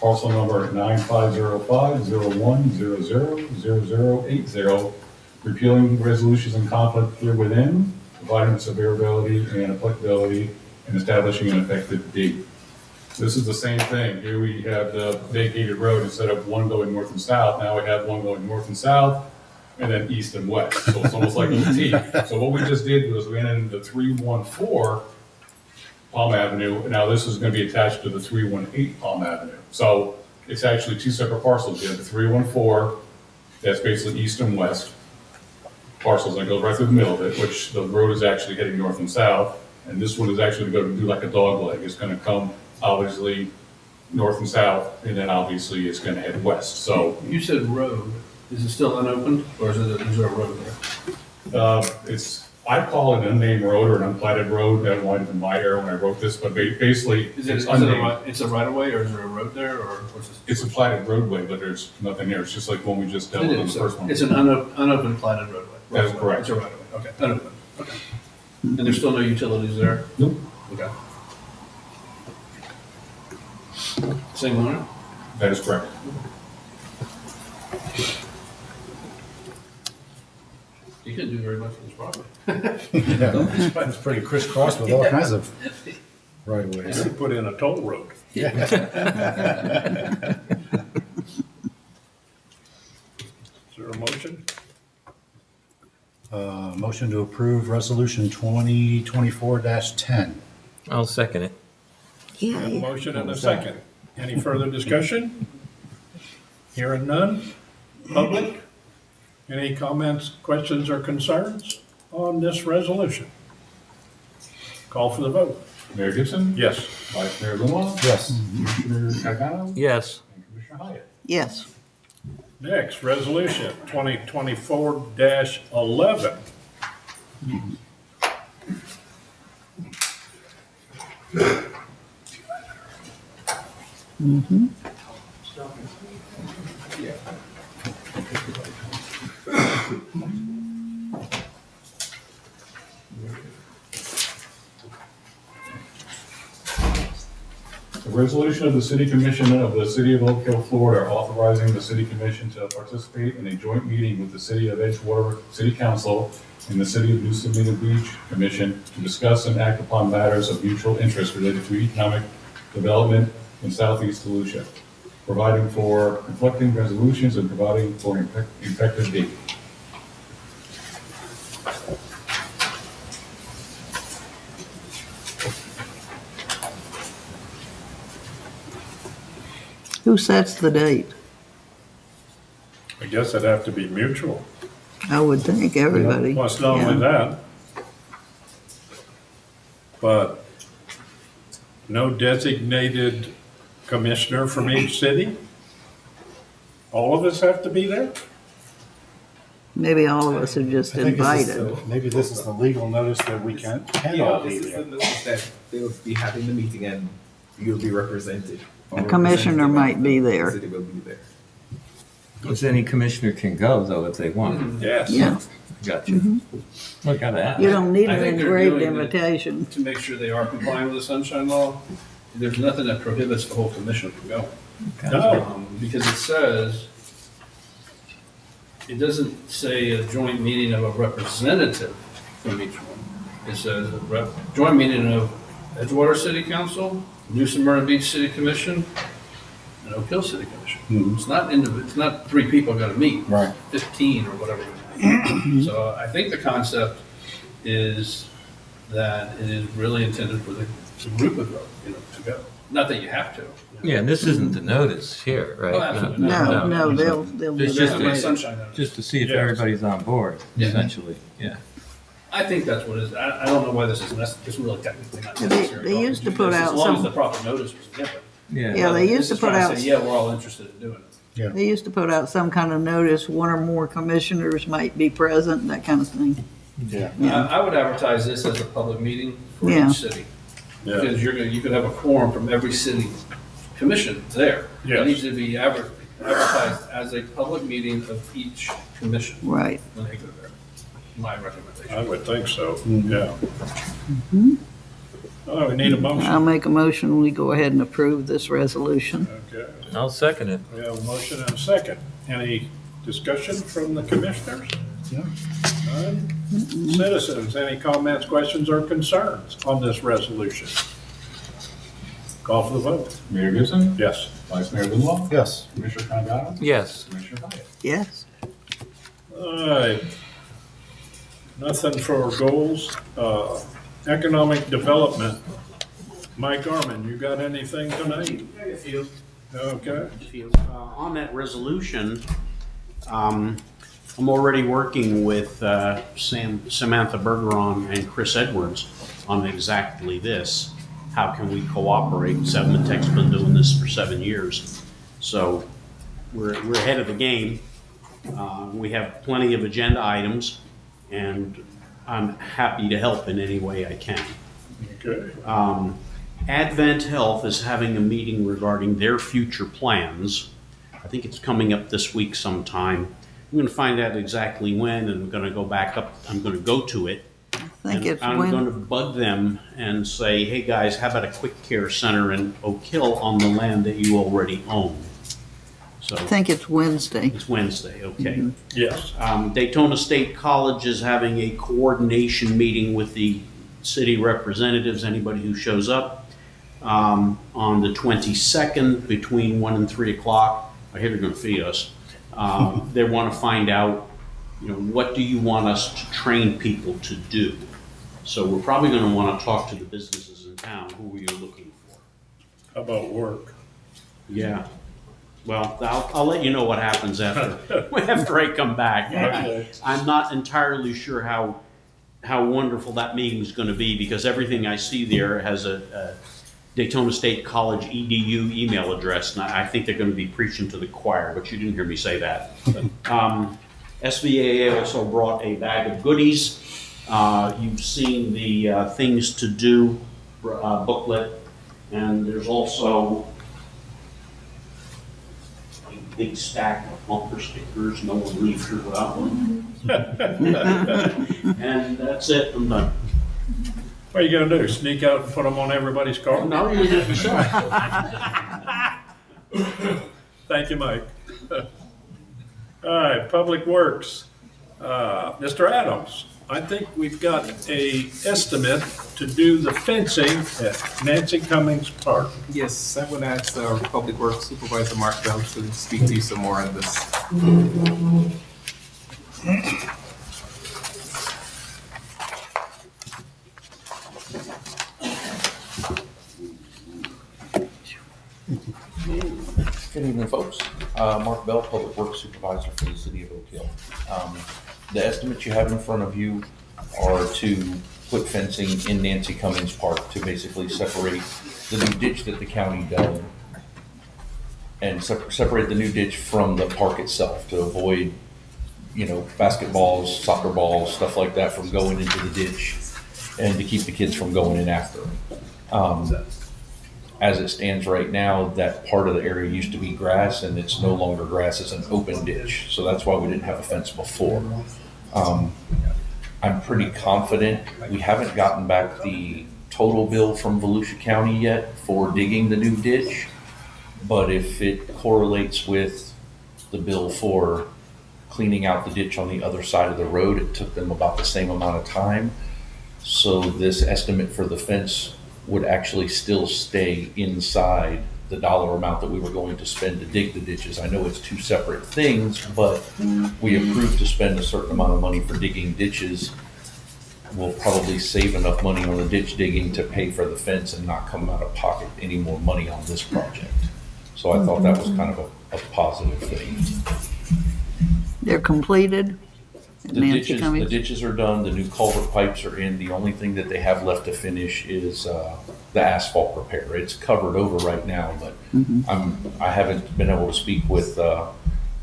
S16: Parcel number 950501000080, repealing resolutions in conflict herewithin, providing severability and applicability, and establishing an effective date. This is the same thing. Here we have the vacated road. Instead of one going north and south, now we have one going north and south, and then east and west. So it's almost like a T. So what we just did was we entered into 314 Palm Avenue. Now this is going to be attached to the 318 Palm Avenue. So it's actually two separate parcels. You have the 314, that's basically east and west parcels, and it goes right through the middle of it, which the road is actually heading north and south. And this one is actually going to do like a dog leg. It's going to come obviously north and south, and then obviously it's going to head west. So
S14: You said road. Is it still unopened, or is there a road there?
S16: I call it an unnamed road or an unplatted road. That might have been my error when I wrote this, but basically
S14: Is
S16: it's
S14: it
S16: unnamed.
S14: it's a right of way, or is there a road there, or what's this?
S16: It's a platted roadway, but there's nothing there. It's just like when we just dealt with on the first one.
S14: It's an unopened platted roadway.
S16: That is correct.
S14: It's a right of way. Okay, unopened. Okay. And there's still no utilities there?
S16: Nope.
S14: Okay. Same owner?
S16: That is correct.
S14: You couldn't do very much with this property.
S13: Yeah, it's pretty crisscross with all kinds of right of ways.
S1: You put in a toll road.
S13: Yeah.
S1: Is there a motion?
S13: Motion to approve resolution 2024-10.
S5: I'll second it.
S1: A motion and a second. Any further discussion? Hearing none? Public? Any comments, questions, or concerns on this resolution? Call for the vote.
S16: Mayor Gibson?
S1: Yes.
S16: Vice Mayor Limmo?
S13: Yes.
S16: Commissioner Caggiano?
S5: Yes.
S16: And Commissioner Hyatt.
S3: Yes.
S1: Next, resolution 2024-11.
S3: Mm-hmm.
S16: A resolution of the City Commission of the City of Oak Hill, Florida, authorizing the City Commission to participate in a joint meeting with the City of Edgewater City Council and the City of New Smyrna Beach Commission to discuss and act upon matters of mutual interest related to economic development in Southeast Volusia, providing for conflicting resolutions and providing for an effective date.
S3: Who sets the date?
S1: I guess it'd have to be mutual.
S3: I would think everybody.
S1: Plus, not only that, but no designated commissioner from each city? All of us have to be there?
S3: Maybe all of us are just
S13: I think
S3: invited.
S13: maybe this is the legal notice that we can
S4: Yeah,
S13: all be
S4: this is
S13: there.
S4: the notice that they'll be having the meeting and you'll be represented.
S3: A commissioner might be there.
S4: The city will be there.
S5: Because any commissioner can go, though, if they want.
S1: Yes.
S3: Yeah.
S5: Gotcha. Look at that.
S3: You don't need
S14: I
S3: an
S14: think they're
S3: engraved
S14: doing it
S3: invitation.
S14: To make sure they are complying with the sunshine law. There's nothing that prohibits the whole commission from going.
S1: No.
S14: Because it says, it doesn't say a joint meeting of a representative from each one. It says a joint meeting of Edgewater City Council, New Smyrna Beach City Commission, and Oak Hill City Commission. It's not it's not three people got to meet.
S13: Right.
S14: 15 or whatever. So I think the concept is that it is really intended for the group of growth, to go. Not that you have to.
S5: Yeah, and this isn't the notice here, right?
S14: Oh, absolutely
S3: No, they'll be
S5: It's just
S3: there
S14: to-
S3: later.
S14: sunshine on it.
S5: Just to see if
S14: Yeah.
S5: everybody's on board,
S14: Yeah.
S5: essentially, yeah.
S14: I think that's what it is. I don't know why this is it's really technically not
S3: They-
S14: necessary.
S3: they used to put out
S14: As long as
S3: some-
S14: the proper notice was given.
S3: Yeah, they used to
S14: Just
S3: put
S14: trying
S3: out.
S14: say, yeah, we're all interested in doing it.
S3: They used to put out some kind of notice, one or more commissioners might be present, that kind of thing.
S13: Yeah.
S14: I would advertise this as a public meeting for
S3: Yeah.
S14: each city.
S1: Yeah.
S14: Because you could have a quorum from every city commission there.
S1: Yes.
S14: It needs to be advertised as a public meeting of each commission.
S3: Right.
S14: When they go there. My recommendation.
S1: I would think so, yeah. Oh, we need a
S3: I'll
S1: motion.
S3: make a motion, we go ahead and approve this resolution.
S1: Okay,
S5: I'll second it.
S1: we have a motion and a second. Any discussion from the commissioners?
S13: No.
S1: None? Citizens, any comments, questions, or concerns on this resolution? Call for the vote.
S16: Mayor Gibson,
S1: Yes.
S16: Vice Mayor Lidlaw,
S13: Yes.
S16: Commissioner Trangato,
S5: Yes.
S16: Commissioner Hyatt.
S3: Yes.
S1: All right. Nothing for goals. Economic development. Mike Garman, you got anything tonight?
S17: A few.
S1: Okay.
S17: On that resolution, I'm already working with Samantha Bergeron and Chris Edwards on exactly this. How can we cooperate? Tech's been doing this for 7 years. So we're ahead of the game. We have plenty of agenda items, and I'm happy to help in any way I can.
S1: Okay.
S17: Advent Health is having a meeting regarding their future plans. I think it's coming up this week sometime. I'm going to find out exactly when, and I'm going to go back up. I'm going to go to it.
S3: I think
S17: And
S3: it's
S17: I'm
S3: when.
S17: going to bug them and say, hey guys, how about a quick care center in Oak Hill on the land that you already own? So
S3: I think it's Wednesday.
S17: it's Wednesday, okay.
S1: Yes.
S17: Daytona State College is having a coordination meeting with the city representatives, anybody who shows up, on the 22nd between 1 and 3 o'clock. I hear they're going to feed us. They want to find out, what do you want us to train people to do? So we're probably going to want to talk to the businesses in town. Who are you looking for?
S1: How about work?
S17: Yeah. Well, I'll let you know what happens after I come back.
S1: Okay.
S17: I'm not entirely sure how wonderful that meeting is going to be, because everything I see there has a Daytona State College EDU email address, and I think they're going to be preaching to the choir, but you didn't hear me say that. SVAA also brought a bag of goodies. You've seen the things to do booklet, and there's also a big stack of bumper stickers. No one leaves here without one. And that's it. I'm done.
S1: What are you gonna do, sneak out and put them on everybody's car?
S17: No, you didn't decide.
S1: Thank you, Mike. All right, Public Works. Mr. Adams, I think we've got a estimate to do the fencing at Nancy Cummings Park.
S4: Yes, I would ask our Public Works Supervisor Mark Bell to speak to you some more on this.
S18: Good evening, folks. Mark Bell, Public Works Supervisor for the City of Oak Hill. The estimates you have in front of you are to put fencing in Nancy Cummings Park to basically separate the new ditch that the county dug and separate the new ditch from the park itself to avoid, basketballs, soccer balls, stuff like that from going into the ditch and to keep the kids from going in after them. As it stands right now, that part of the area used to be grass, and it's no longer grass, it's an open ditch. So that's why we didn't have a fence before. I'm pretty confident, we haven't gotten back the total bill from Volusia County yet for digging the new ditch, but if it correlates with the bill for cleaning out the ditch on the other side of the road, it took them about the same amount of time. So this estimate for the fence would actually still stay inside the dollar amount that we were going to spend to dig the ditches. I know it's two separate things, but we approved to spend a certain amount of money for digging ditches we'll probably save enough money on the ditch digging to pay for the fence and not come out of pocket any more money on this project. So I thought that was kind of a positive thing.
S3: They're completed? at
S18: The
S3: Nancy
S18: ditches, the
S3: Cummings?
S18: ditches are done, the new culvert pipes are in. The only thing that they have left to finish is the asphalt repair. It's covered over right now, but I haven't been able to speak with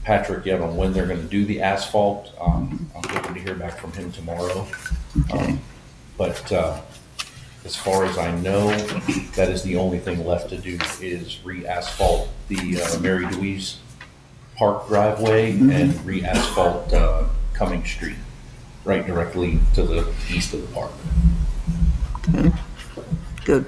S18: Patrick yet on when they're gonna do the asphalt. I'm hoping to hear back from him tomorrow. But as far as I know, that is the only thing left to do is re-asphalt the Mary Louise Park driveway and re-asphalt Cumming Street, right directly to the east of the park.
S3: Okay. Good.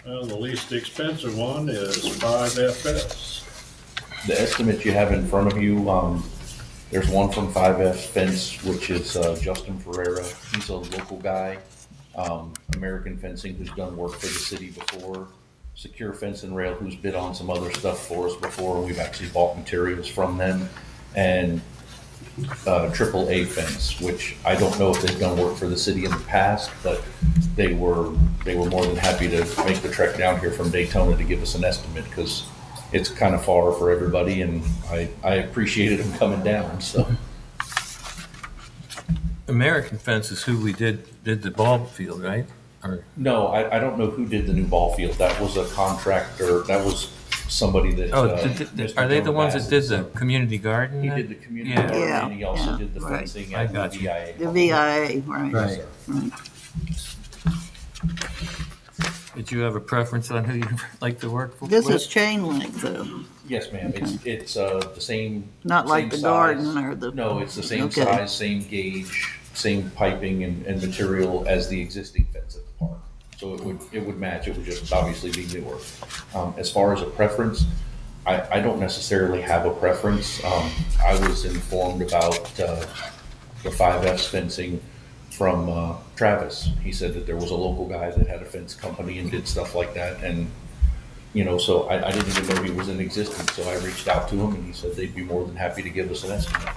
S1: Well, the least expensive one is 5FS.
S18: The estimate you have in front of you, there's one from 5F Fence, which is Justin Ferreira. He's a local guy, American Fencing, who's done work for the city before. Secure Fence and Rail, who's bid on some other stuff for us before. We've actually bought materials from them. And AAA Fence, which I don't know if they've done work for the city in the past, but they were more than happy to make the trek down here from Daytona to give us an estimate, because it's kind of far for everybody, and I appreciated them coming down, so.
S5: American Fence is who we did the ball field, right? Or
S18: No, I don't know who did the new ball field. That was a contractor, that was somebody that.
S5: are they the ones that did the community garden?
S18: He did the community
S5: Yeah.
S18: garden,
S3: Yeah,
S18: and he also
S3: yeah,
S18: did the
S3: right.
S18: fencing
S5: I
S18: at the
S5: got you.
S18: VIA.
S3: The VIA, right.
S18: Right.
S3: Right.
S5: Did you have a preference on who you like to work for?
S3: This
S5: with?
S3: is chain link though.
S18: Yes, ma'am. It's the same.
S3: Not like
S18: same
S3: the
S18: size.
S3: garden or the.
S18: No, it's the same
S3: Okay.
S18: size, same gauge, same piping and material as the existing fence at the park. So it would match. It would just obviously be newer. As far as a preference, I don't necessarily have a preference. I was informed about the 5F's fencing from Travis. He said that there was a local guy that had a fence company and did stuff like that, and so I didn't even know he was in existence. So I reached out to him, and he said they'd be more than happy to give us an estimate.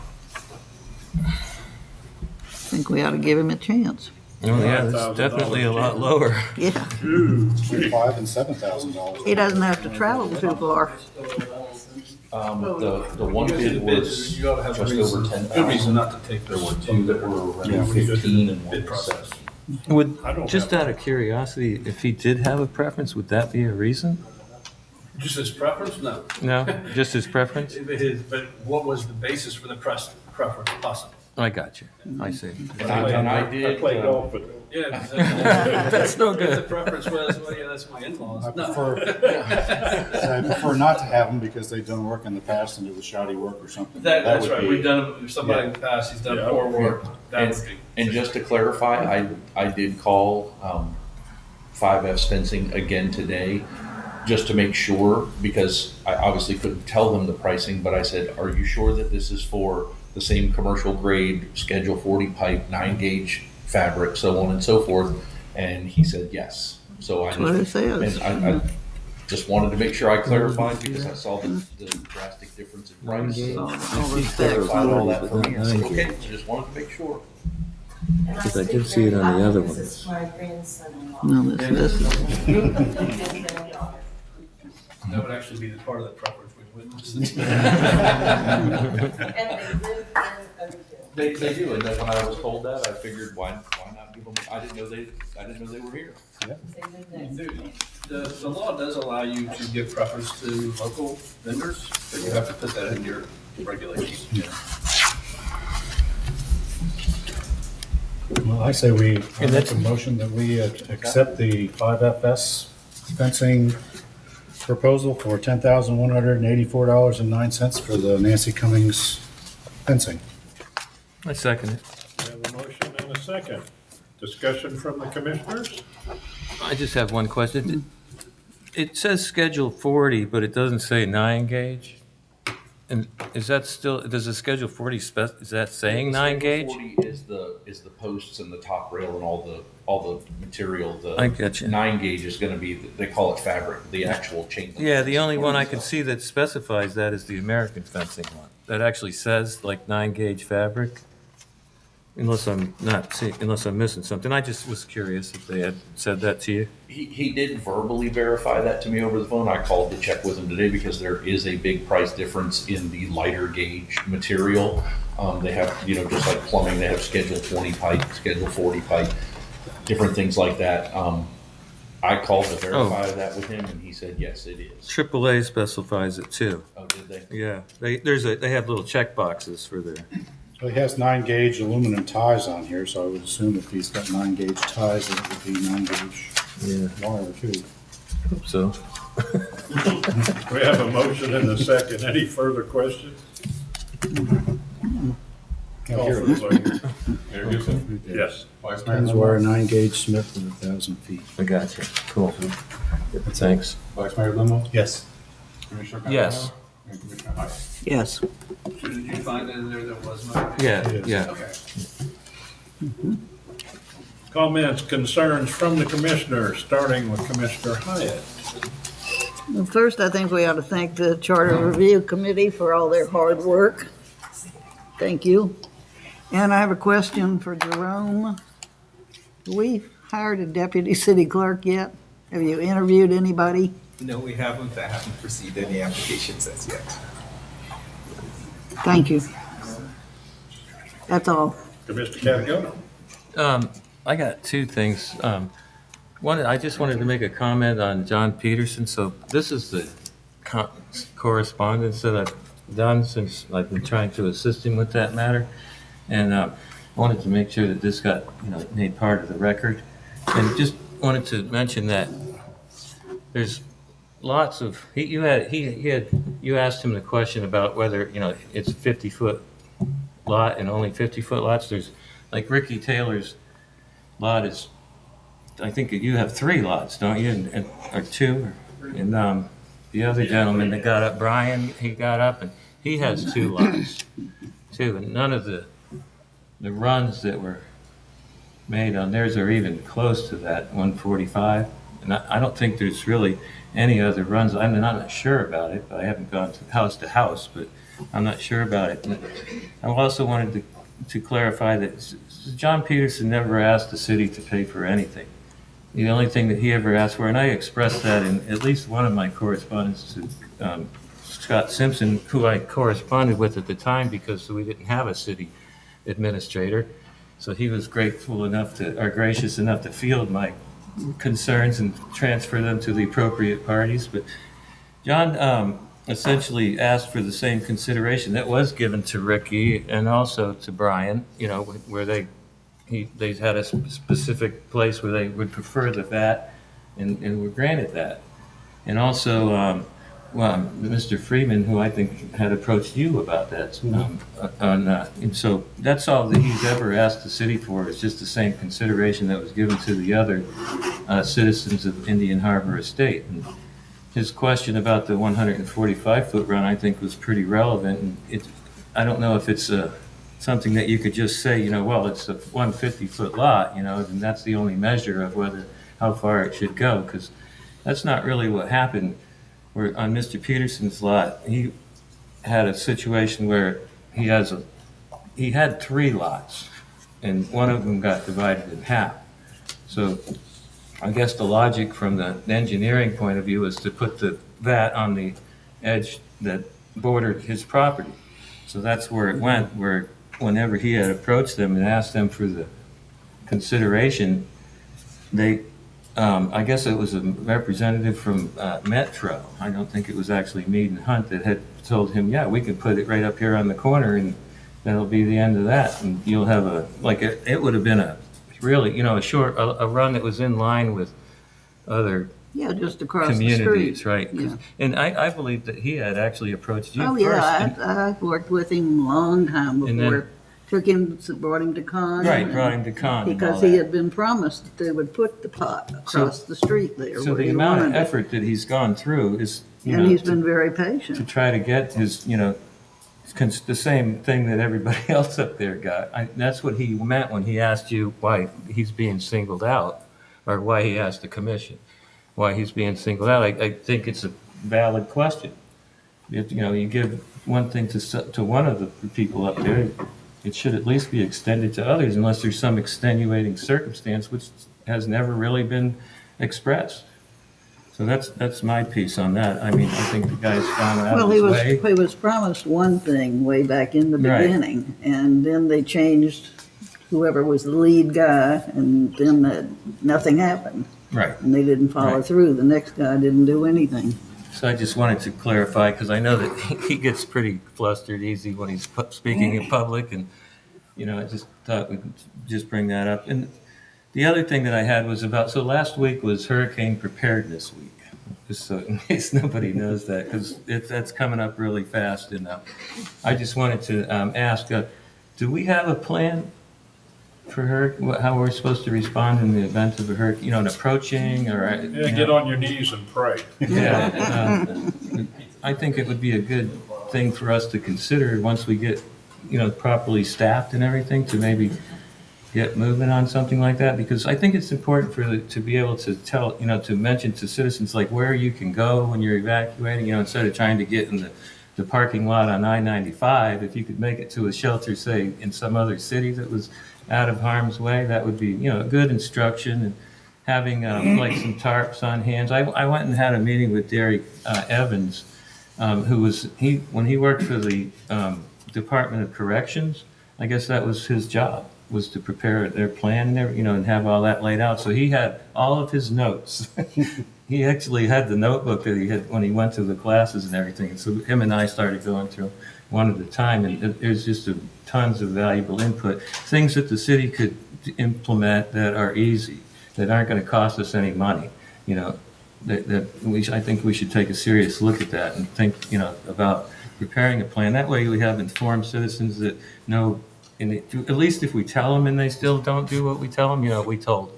S3: I think we ought to give him a chance.
S5: Oh, yeah, it's definitely a lot lower.
S3: Yeah.
S13: Between $5,000 and $7,000.
S3: He doesn't have to travel too far.
S18: The one bid was
S14: You ought to have
S18: just
S14: a reason,
S18: over 10,000.
S14: good reason not to take
S18: There were
S14: this.
S18: two that were around 15 and one
S14: Bid
S18: was
S14: process.
S18: 7.
S5: Would,
S1: I don't
S5: just
S1: have-
S5: out of curiosity, if he did have a preference, would that be a reason?
S14: Just his preference? No.
S5: No, just his preference?
S14: But what was the basis for the preference possible?
S5: I got you. I see.
S18: And I did.
S1: I played golf with
S14: Yeah.
S5: That's no good.
S14: If the preference was, well, yeah, that's my in-laws.
S13: I
S14: No.
S13: I prefer not to have them because they've done work in the past and it was shoddy work or something.
S14: That's
S13: would
S14: right.
S13: be-
S14: We've done, if somebody in the past, he's done
S1: Yeah.
S14: poor work. That would be.
S18: And just to clarify, I did call 5F's fencing again today, just to make sure, because I obviously couldn't tell them the pricing, but I said, are you sure that this is for the same commercial grade, Schedule 40 pipe, 9-gauge fabric, so on and so forth? And he said yes. So
S3: That's what it says.
S18: and I just wanted to make sure I clarified, because I saw the drastic difference in price. So he clarified all that for me. I said, okay, just wanted to make sure.
S5: Because I did see it on the other ones.
S3: No, this is.
S14: That would actually be the part of the preference we witnessed.
S18: They do, and then when I was told that, I figured, why not give them, I didn't know they were here.
S14: The law does allow you to give preference to local vendors, but you have to put that in your regulations.
S13: Well, I say we, I
S5: And
S13: make
S5: that's-
S13: a motion that we accept the 5FS fencing proposal for $10,184.09 for the Nancy Cummings fencing.
S5: I second it.
S1: We have a motion and a second. Discussion from the commissioners?
S5: I just have one question. It says Schedule 40, but it doesn't say 9-gauge. And is that still, does the Schedule 40 is that saying
S18: The
S5: 9
S18: Schedule
S5: gauge?
S18: 40 is the posts and the top rail and all the material. The
S5: I get you.
S18: 9 gauge is going to be, they call it fabric, the actual chain.
S5: Yeah, the only one I can see that specifies that is the American fencing one. That actually says like 9 gauge fabric. Unless I'm not seeing, unless I'm missing something. I just was curious if they had said that to you.
S18: He did verbally verify that to me over the phone. I called to check with him today because there is a big price difference in the lighter gauge material. They have, just like plumbing, they have Schedule 20 pipe, Schedule 40 pipe, different things like that. I called to verify that with him, and he said, yes, it is.
S5: AAA specifies it too.
S18: Oh, did they?
S5: Yeah, they have little check boxes for their.
S13: Well, he has 9 gauge aluminum ties on here, so I would assume if he's got 9 gauge ties, it would be 9 gauge wire too.
S5: Hope so.
S1: We have a motion and a second. Any further questions? Call for the vote.
S16: Mayor Gibson?
S1: Yes.
S16: Vice Mayor
S13: Depends
S16: Lemon?
S13: where a 9 gauge Smith with 1,000 feet.
S5: I got you. Cool. Thanks.
S16: Vice Mayor Lemon?
S13: Yes.
S16: Commissioner
S5: Yes.
S16: Cantavalo? And Commissioner Hyde?
S3: Yes.
S14: Did you find in there that was not?
S5: Yeah.
S14: Okay.
S1: Comments, concerns from the commissioners, starting with Commissioner Hyatt.
S3: Well, first, I think we ought to thank the Charter Review Committee for all their hard work. Thank you. And I have a question for Jerome. Have we hired a deputy city clerk yet? Have you interviewed anybody?
S4: No, we haven't. I haven't received any applications as yet.
S3: Thank you. That's all.
S1: Commissioner Catagona.
S5: I got two things. One, I just wanted to make a comment on John Peterson. So this is the correspondence that I've done since I've been trying to assist him with that matter. And I wanted to make sure that this got, made part of the record. And just wanted to mention that there's lots of, you asked him the question about whether, it's a 50-foot lot and only 50-foot lots. There's, like Ricky Taylor's lot is, I think you have 3 lots, don't you? Or 2? And the other gentleman that got up, Brian, he got up and he has 2 lots too. And none of the runs that were made on theirs are even close to that 145. And I don't think there's really any other runs. I'm not sure about it, but I haven't gone to house, but I'm not sure about it. And I also wanted to clarify that John Peterson never asked the city to pay for anything. The only thing that he ever asked for, and I expressed that in at least one of my correspondence to Scott Simpson, who I corresponded with at the time because we didn't have a city administrator. So he was gracious enough to field my concerns and transfer them to the appropriate parties. But John essentially asked for the same consideration that was given to Ricky and also to Brian, where they had a specific place where they would prefer the VAT and were granted that. And also, Mr. Freeman, who I think had approached you about that. And so that's all that he's ever asked the city for is just the same consideration that was given to the other citizens of Indian Harbor Estate. And his question about the 145-foot run, I think, was pretty relevant. And I don't know if it's something that you could just say, well, it's a 150-foot lot, and that's the only measure of how far it should go, because that's not really what happened. Where on Mr. Peterson's lot, he had a situation where he had 3 lots, and one of them got divided in half. So I guess the logic from the engineering point of view is to put the VAT on the edge that bordered his property. So that's where it went, where whenever he had approached them and asked them for the consideration, I guess it was a representative from Metro. I don't think it was actually Mead and Hunt that had told him, yeah, we can put it right up here on the corner and that'll be the end of that. And you'll have it would have been a really, a run that was in line with other
S3: Yeah, just across the
S5: communities,
S3: street.
S5: right?
S3: Yeah.
S5: And I believe that he had actually approached you
S3: Oh,
S5: first.
S3: yeah, I worked with him a long time
S5: And then-
S3: before. Brought him to Con.
S5: Right, brought him to Con and
S3: Because
S5: all
S3: he
S5: that.
S3: had been promised that they would put the pot across the street there.
S5: So
S3: where
S5: the
S3: he
S5: amount of
S3: wanted it.
S5: effort that he's gone through is,
S3: And he's
S5: to
S3: been very patient.
S5: try to get his, the same thing that everybody else up there got. That's what he meant when he asked you why he's being singled out, or why he asked the commission why he's being singled out. I think it's a valid question. If, you give one thing to one of the people up there, it should at least be extended to others, unless there's some extenuating circumstance which has never really been expressed. So that's my piece on that. I mean, I think the guy's gone out
S3: Well,
S5: of his way.
S3: he was promised one thing way back in the
S5: Right.
S3: beginning, and then they changed whoever was the lead guy, and then nothing happened.
S5: Right.
S3: And they didn't follow
S5: Right.
S3: through. The next guy didn't do anything.
S5: So I just wanted to clarify, because I know that he gets pretty flustered easy when he's speaking in public, and, I just thought we'd just bring that up. And the other thing that I had was so last week was Hurricane Preparedness Week, just so in case nobody knows that, because that's coming up really fast. And I just wanted to ask, do we have a plan for how we're supposed to respond in the event of a hurricane, an approaching, or?
S1: Get on your knees and pray.
S5: Yeah, I think it would be a good thing for us to consider once we get, properly staffed and everything, to maybe get moving on something like that, because I think it's important to be able to tell, to mention to citizens like where you can go when you're evacuating, instead of trying to get in the parking lot on I-95, if you could make it to a shelter, say, in some other city that was out of harm's way, that would be, a good instruction, and having like some tarps on hands. I went and had a meeting with Derek Evans, when he worked for the Department of Corrections. I guess that was his job, was to prepare their plan and and have all that laid out. So he had all of his notes. He actually had the notebook that he had when he went to the classes and everything. And so him and I started going through one at a time, and there's just tons of valuable input, things that the city could implement that are easy, that aren't going to cost us any money. I think we should take a serious look at that and think, about preparing a plan. That way we have informed citizens that know, at least if we tell them and they still don't do what we tell them, we told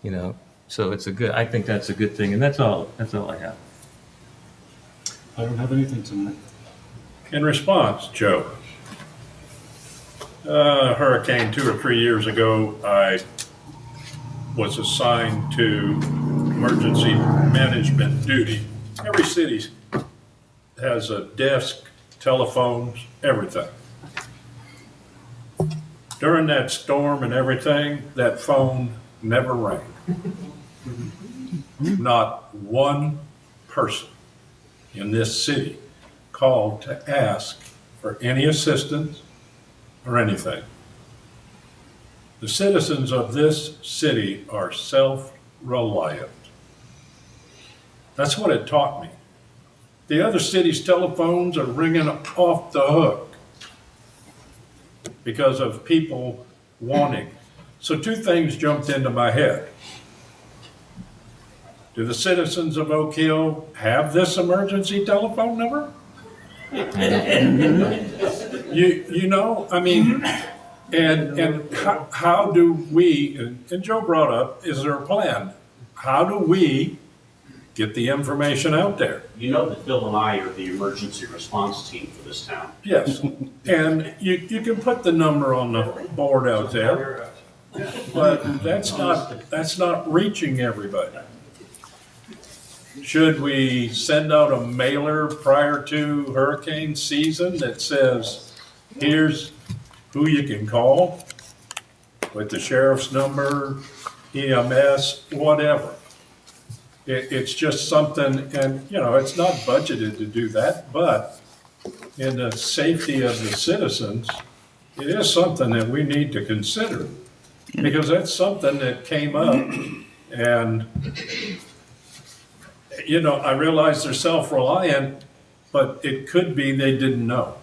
S5: them, So I think that's a good thing, and that's all I have.
S16: I don't have anything tonight.
S1: In response, Joe, hurricane 2 or 3 years ago, I was assigned to emergency management duty. Every city has a desk, telephones, everything. During that storm and everything, that phone never rang. Not one person in this city called to ask for any assistance or anything. The citizens of this city are self-reliant. That's what it taught me. The other cities' telephones are ringing off the hook because of people wanting. So 2 things jumped into my head. Do the citizens of Oak Hill have this emergency telephone number? And how do we, and Joe brought up, is there a plan? How do we get the information out there?
S17: You know that Bill and I are the emergency response team for this town.
S1: Yes, and you can put the number on the board out there, but that's not reaching everybody. Should we send out a mailer prior to hurricane season that says, here's who you can call with the sheriff's number, EMS, whatever? It's just something, and it's not budgeted to do that, but in the safety of the citizens, it is something that we need to consider, because that's something that came up, and I realize they're self-reliant, but it could be they didn't know.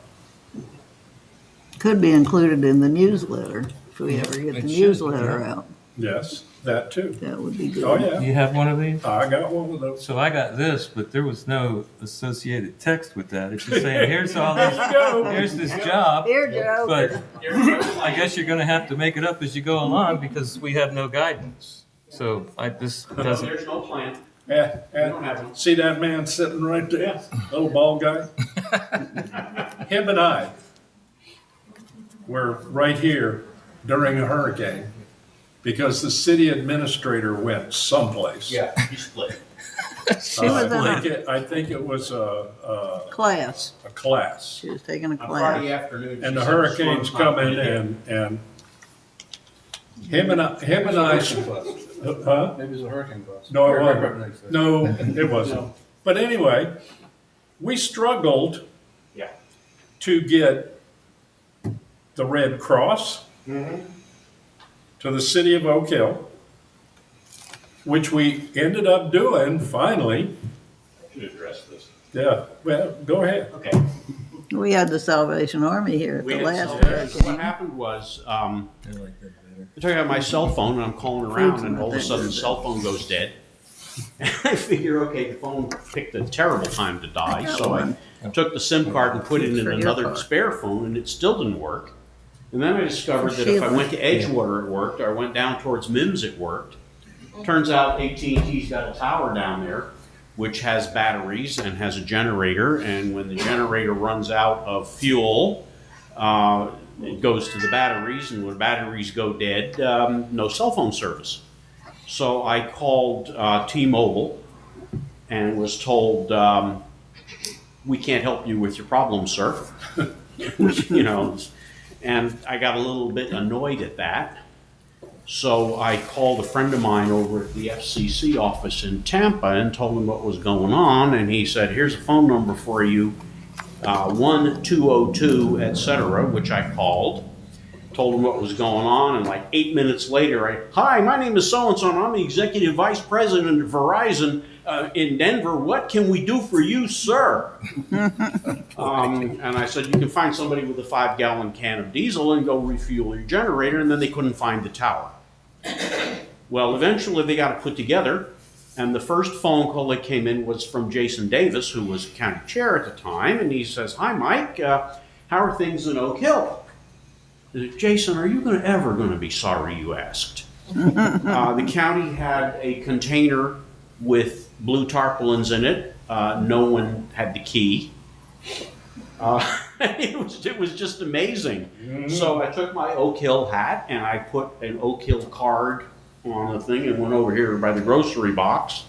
S3: Could be included in the newsletter, if we ever get the newsletter out.
S1: Yes, that too.
S3: That would be good.
S1: Oh, yeah.
S5: You have one of these?
S1: I got one of those.
S5: So I got this, but there was no associated text with that. It's just saying, here's all this, here's this job.
S3: Here, Joe.
S5: But I guess you're gonna have to make it up as you go along, because we have no guidance. So this doesn't.
S17: There's no plan.
S1: See that man sitting right there? Little bald guy? Him and I were right here during a hurricane because the city administrator went someplace.
S17: Yeah, he split.
S3: She was in
S1: I think it was
S3: a class.
S1: a class.
S3: She was taking a
S17: On Friday
S3: class.
S17: afternoon.
S1: And
S17: she
S1: the
S17: said
S1: hurricane's
S17: storm's not
S1: coming
S17: gonna hit.
S1: and him and I, huh?
S2: Maybe it's a hurricane bus.
S1: No, it wasn't. No, it wasn't. But anyway, we struggled
S17: Yeah.
S1: to get the Red Cross to the city of Oak Hill, which we ended up doing finally.
S17: Should address this.
S1: Yeah, well, go ahead.
S17: Okay.
S3: We had the Salvation Army here at
S17: We
S3: the
S17: had
S3: last
S17: some- What
S3: hurricane.
S17: happened was, I took out my cell phone and I'm calling around and all of a sudden the cell phone goes dead. And I figure, okay, the phone picked a terrible time to die, so I took the SIM card and put it in
S3: For your
S17: another
S3: car.
S17: spare phone and it still didn't work. And then I discovered that if I went to Edgewater it worked, or I went down towards Mims it worked. Turns out AT&T's got a tower down there which has batteries and has a generator, and when the generator runs out of fuel, it goes to the batteries, and when batteries go dead, no cell phone service. So I called T-Mobile and was told, we can't help you with your problem, sir. Which, you know, and I got a little bit annoyed at that. So I called a friend of mine over at the FCC office in Tampa and told him what was going on, and he said, here's a phone number for you, 1202, etc., which I called, told him what was going on, and like 8 minutes later, hi, my name is so-and-so, and I'm the executive vice president of Verizon in Denver. What can we do for you, sir? And I said, you can find somebody with a 5-gallon can of diesel and go refuel your generator, and then they couldn't find the tower. Well, eventually they got it put together, and the first phone call that came in was from Jason Davis, who was county chair at the time, and he says, hi, Mike, how are things in Oak Hill? I said, Jason, are you ever going to be sorry you asked? The county had a container with blue tarpaulins in it. No one had the key. It was just amazing. So I took my Oak Hill hat and I put an Oak Hill card on the thing and went over here by the grocery box.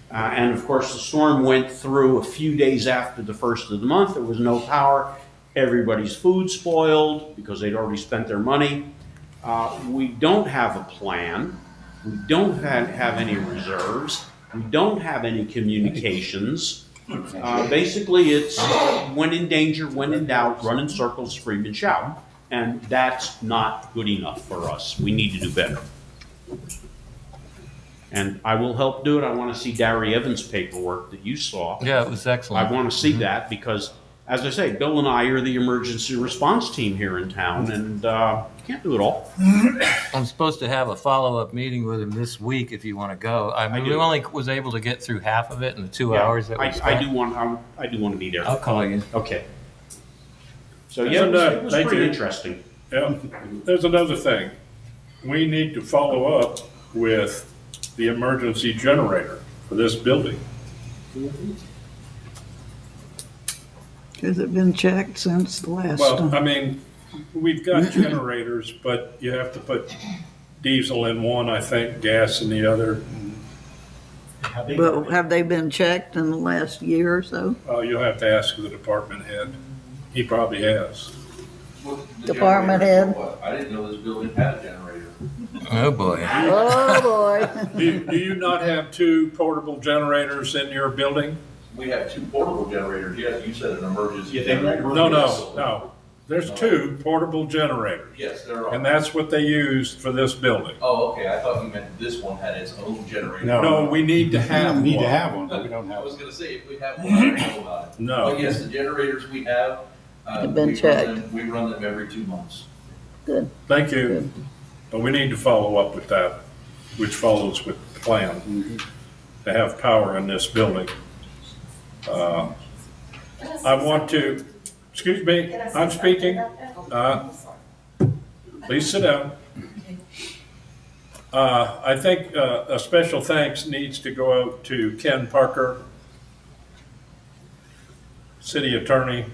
S17: And of course the storm went through a few days after the first of the month. There was no power. Everybody's food spoiled because they'd already spent their money. We don't have a plan. We don't have any reserves. We don't have any communications. Basically, it's when in danger, when in doubt, run in circles, scream and shout. And that's not good enough for us. We need to do better. And I will help do it. I want to see Darry Evans' paperwork that you saw.
S5: Yeah, it was excellent.
S17: I want to see that because, as I say, Bill and I are the emergency response team here in town, and can't do it all.
S5: I'm supposed to have a follow-up meeting with him this week if you want to go. I mean, we only was able to get through half of it in the 2 hours that we
S17: I
S5: spent.
S17: do want to be there.
S5: I'll call you.
S17: Okay. So yeah, it was pretty interesting.
S1: Yeah. There's another thing. We need to follow up with the emergency generator for this building.
S3: Has it been checked since the last?
S1: Well, I mean, we've got generators, but you have to put diesel in one, I think, gas in the other.
S3: But have they been checked in the last year or so?
S1: You'll have to ask the department head. He probably has.
S3: Department head?
S18: I didn't know this building had a generator.
S5: Oh, boy.
S3: Oh, boy.
S1: Do you not have 2 portable generators in your building?
S18: We have 2 portable generators. Yes, you said an emergency
S17: Yeah, they
S18: generator.
S1: No. There's 2 portable generators.
S18: Yes, there are.
S1: And that's what they used for this building.
S18: Oh, okay. I thought you meant this one had its own generator.
S1: No, we need to have one.
S13: We need to have one, but we don't
S18: I
S13: have
S18: was
S13: one.
S18: going to say, if we have one, I don't know about it.
S1: No.
S18: But yes, the generators we have,
S3: Have been checked.
S18: We run them every 2 months.
S3: Good.
S1: Thank you. But we need to follow up with that, which follows with the plan to have power in this building. I want to, excuse me, I'm speaking. Please sit down. I think a special thanks needs to go out to Ken Parker, city attorney,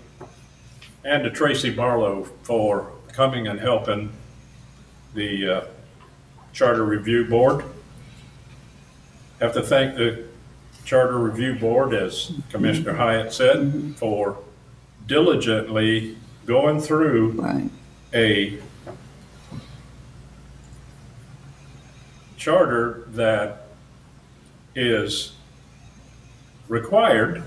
S1: and to Tracy Barlow for coming and helping the Charter Review Board. Have to thank the Charter Review Board, as Commissioner Hyatt said, for diligently going through a charter that is required,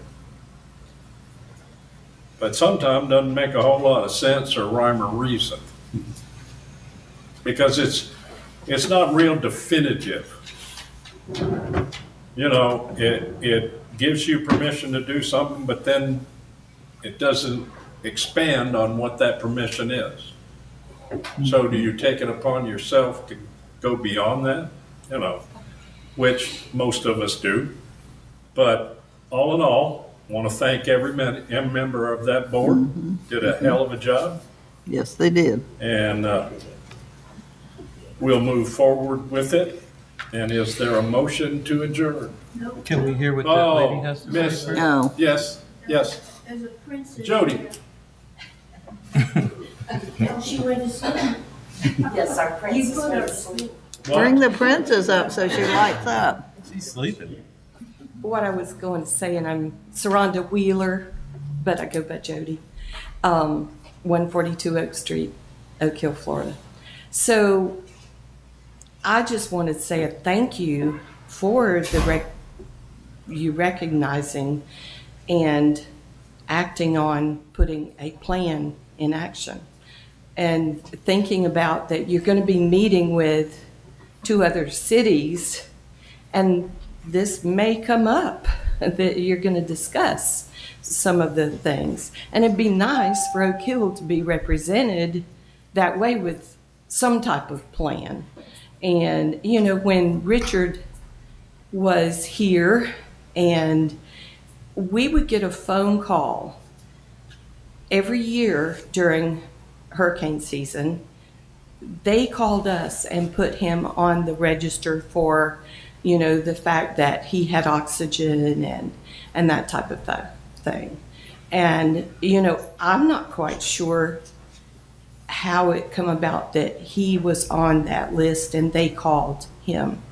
S1: but sometimes doesn't make a whole lot of sense or rhyme or reason. Because it's not real definitive. You know, it gives you permission to do something, but then it doesn't expand on what that permission is. So do you take it upon yourself to go beyond that? You know, which most of us do. But all in all, want to thank every member of that board. Did a hell of a job.
S3: Yes, they did.
S1: And we'll move forward with it. And is there a motion to adjourn?
S5: Can we hear what that lady has to
S1: Miss,
S5: say?
S3: No.
S1: Yes, yes.
S7: There's a princess.
S1: Jody.
S7: She went to sleep.
S19: Yes, our princess went to sleep.
S3: Bring the princess up so she lights up.
S5: She's sleeping.
S19: What I was going to say, and I'm Saranda Wheeler, but I go by Jody, 142 Oak Street, Oak Hill, Florida. So I just want to say a thank you for you recognizing and acting on putting a plan in action and thinking about that you're going to be meeting with 2 other cities, and this may come up that you're going to discuss some of the things. And it'd be nice for Oak Hill to be represented that way with some type of plan. And, you know, when Richard was here, and we would get a phone call every year during hurricane season, they called us and put him on the register for, you know, the fact that he had oxygen and that type of thing. And, you know, I'm not quite sure how it come about that he was on that list and they called him.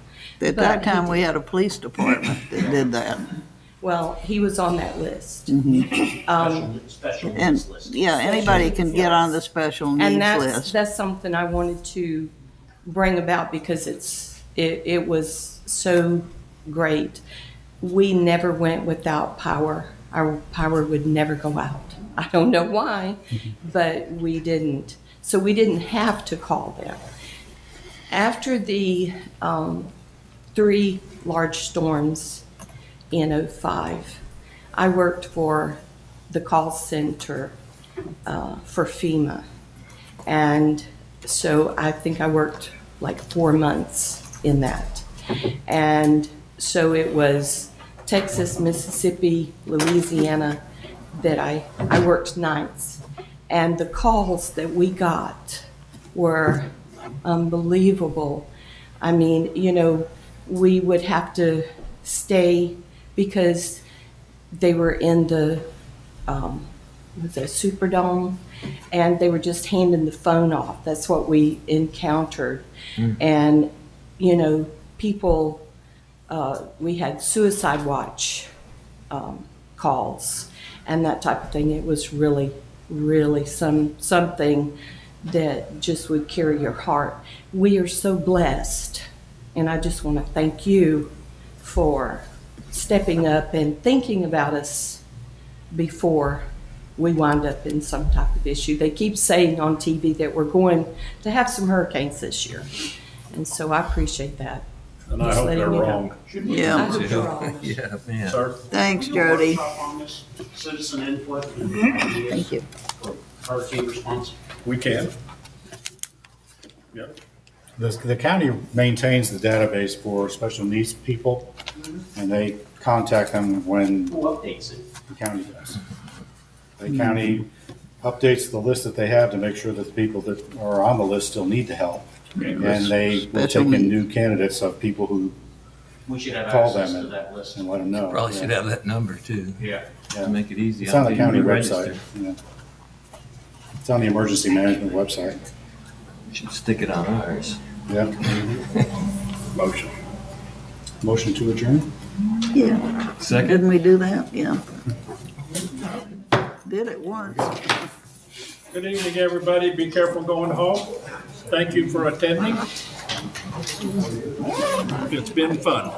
S3: At that time, we had a police department that did that.
S19: Well, he was on that list.
S3: Special needs list. Yeah, anybody can get on the special needs
S19: And
S3: list.
S19: that's something I wanted to bring about because it was so great. We never went without power. Our power would never go out. I don't know why, but we didn't. So we didn't have to call them. After the 3 large storms in 2005, I worked for the call center for FEMA. And so I think I worked like 4 months in that. And so it was Texas, Mississippi, Louisiana that I worked nights. And the calls that we got were unbelievable. I mean, you know, we would have to stay because they were in the Superdome, and they were just handing the phone off. That's what we encountered. And, you know, people, we had suicide watch calls and that type of thing. It was really, really something that just would carry your heart. We are so blessed, and I just want to thank you for stepping up and thinking about us before we wind up in some type of issue. They keep saying on TV that we're going to have some hurricanes this year, and so I appreciate that.
S1: And I hope they're wrong.
S3: Yeah.
S19: I hope they're wrong.
S5: Yeah, man.
S1: Sir?
S3: Thanks, Jody.
S17: On this citizen input.
S3: Thank you.
S17: For hurricane response.
S1: We can. Yeah.
S13: The county maintains the database for special needs people, and they contact them when
S17: Who updates it?
S13: the county does. The county updates the list that they have to make sure that the people that are on the list still need the help. And they will
S3: Special
S13: take in
S3: meeting.
S13: new candidates of people who
S17: We should have
S13: call
S17: access
S13: them
S17: to that list.
S13: and let them know.
S5: Probably
S13: Yeah.
S5: should have that number too.
S17: Yeah.
S5: To make it easy.
S13: It's on the
S5: until
S13: county
S5: you
S13: website.
S5: register.
S13: Yeah. It's on the emergency management website.
S5: Should stick it on ours.
S13: Yeah. Motion. Motion to adjourn?
S3: Yeah.
S5: Second?
S3: Didn't we do that? Yeah. Did it once.
S1: Good evening, everybody. Be careful going home. Thank you for attending. It's been fun.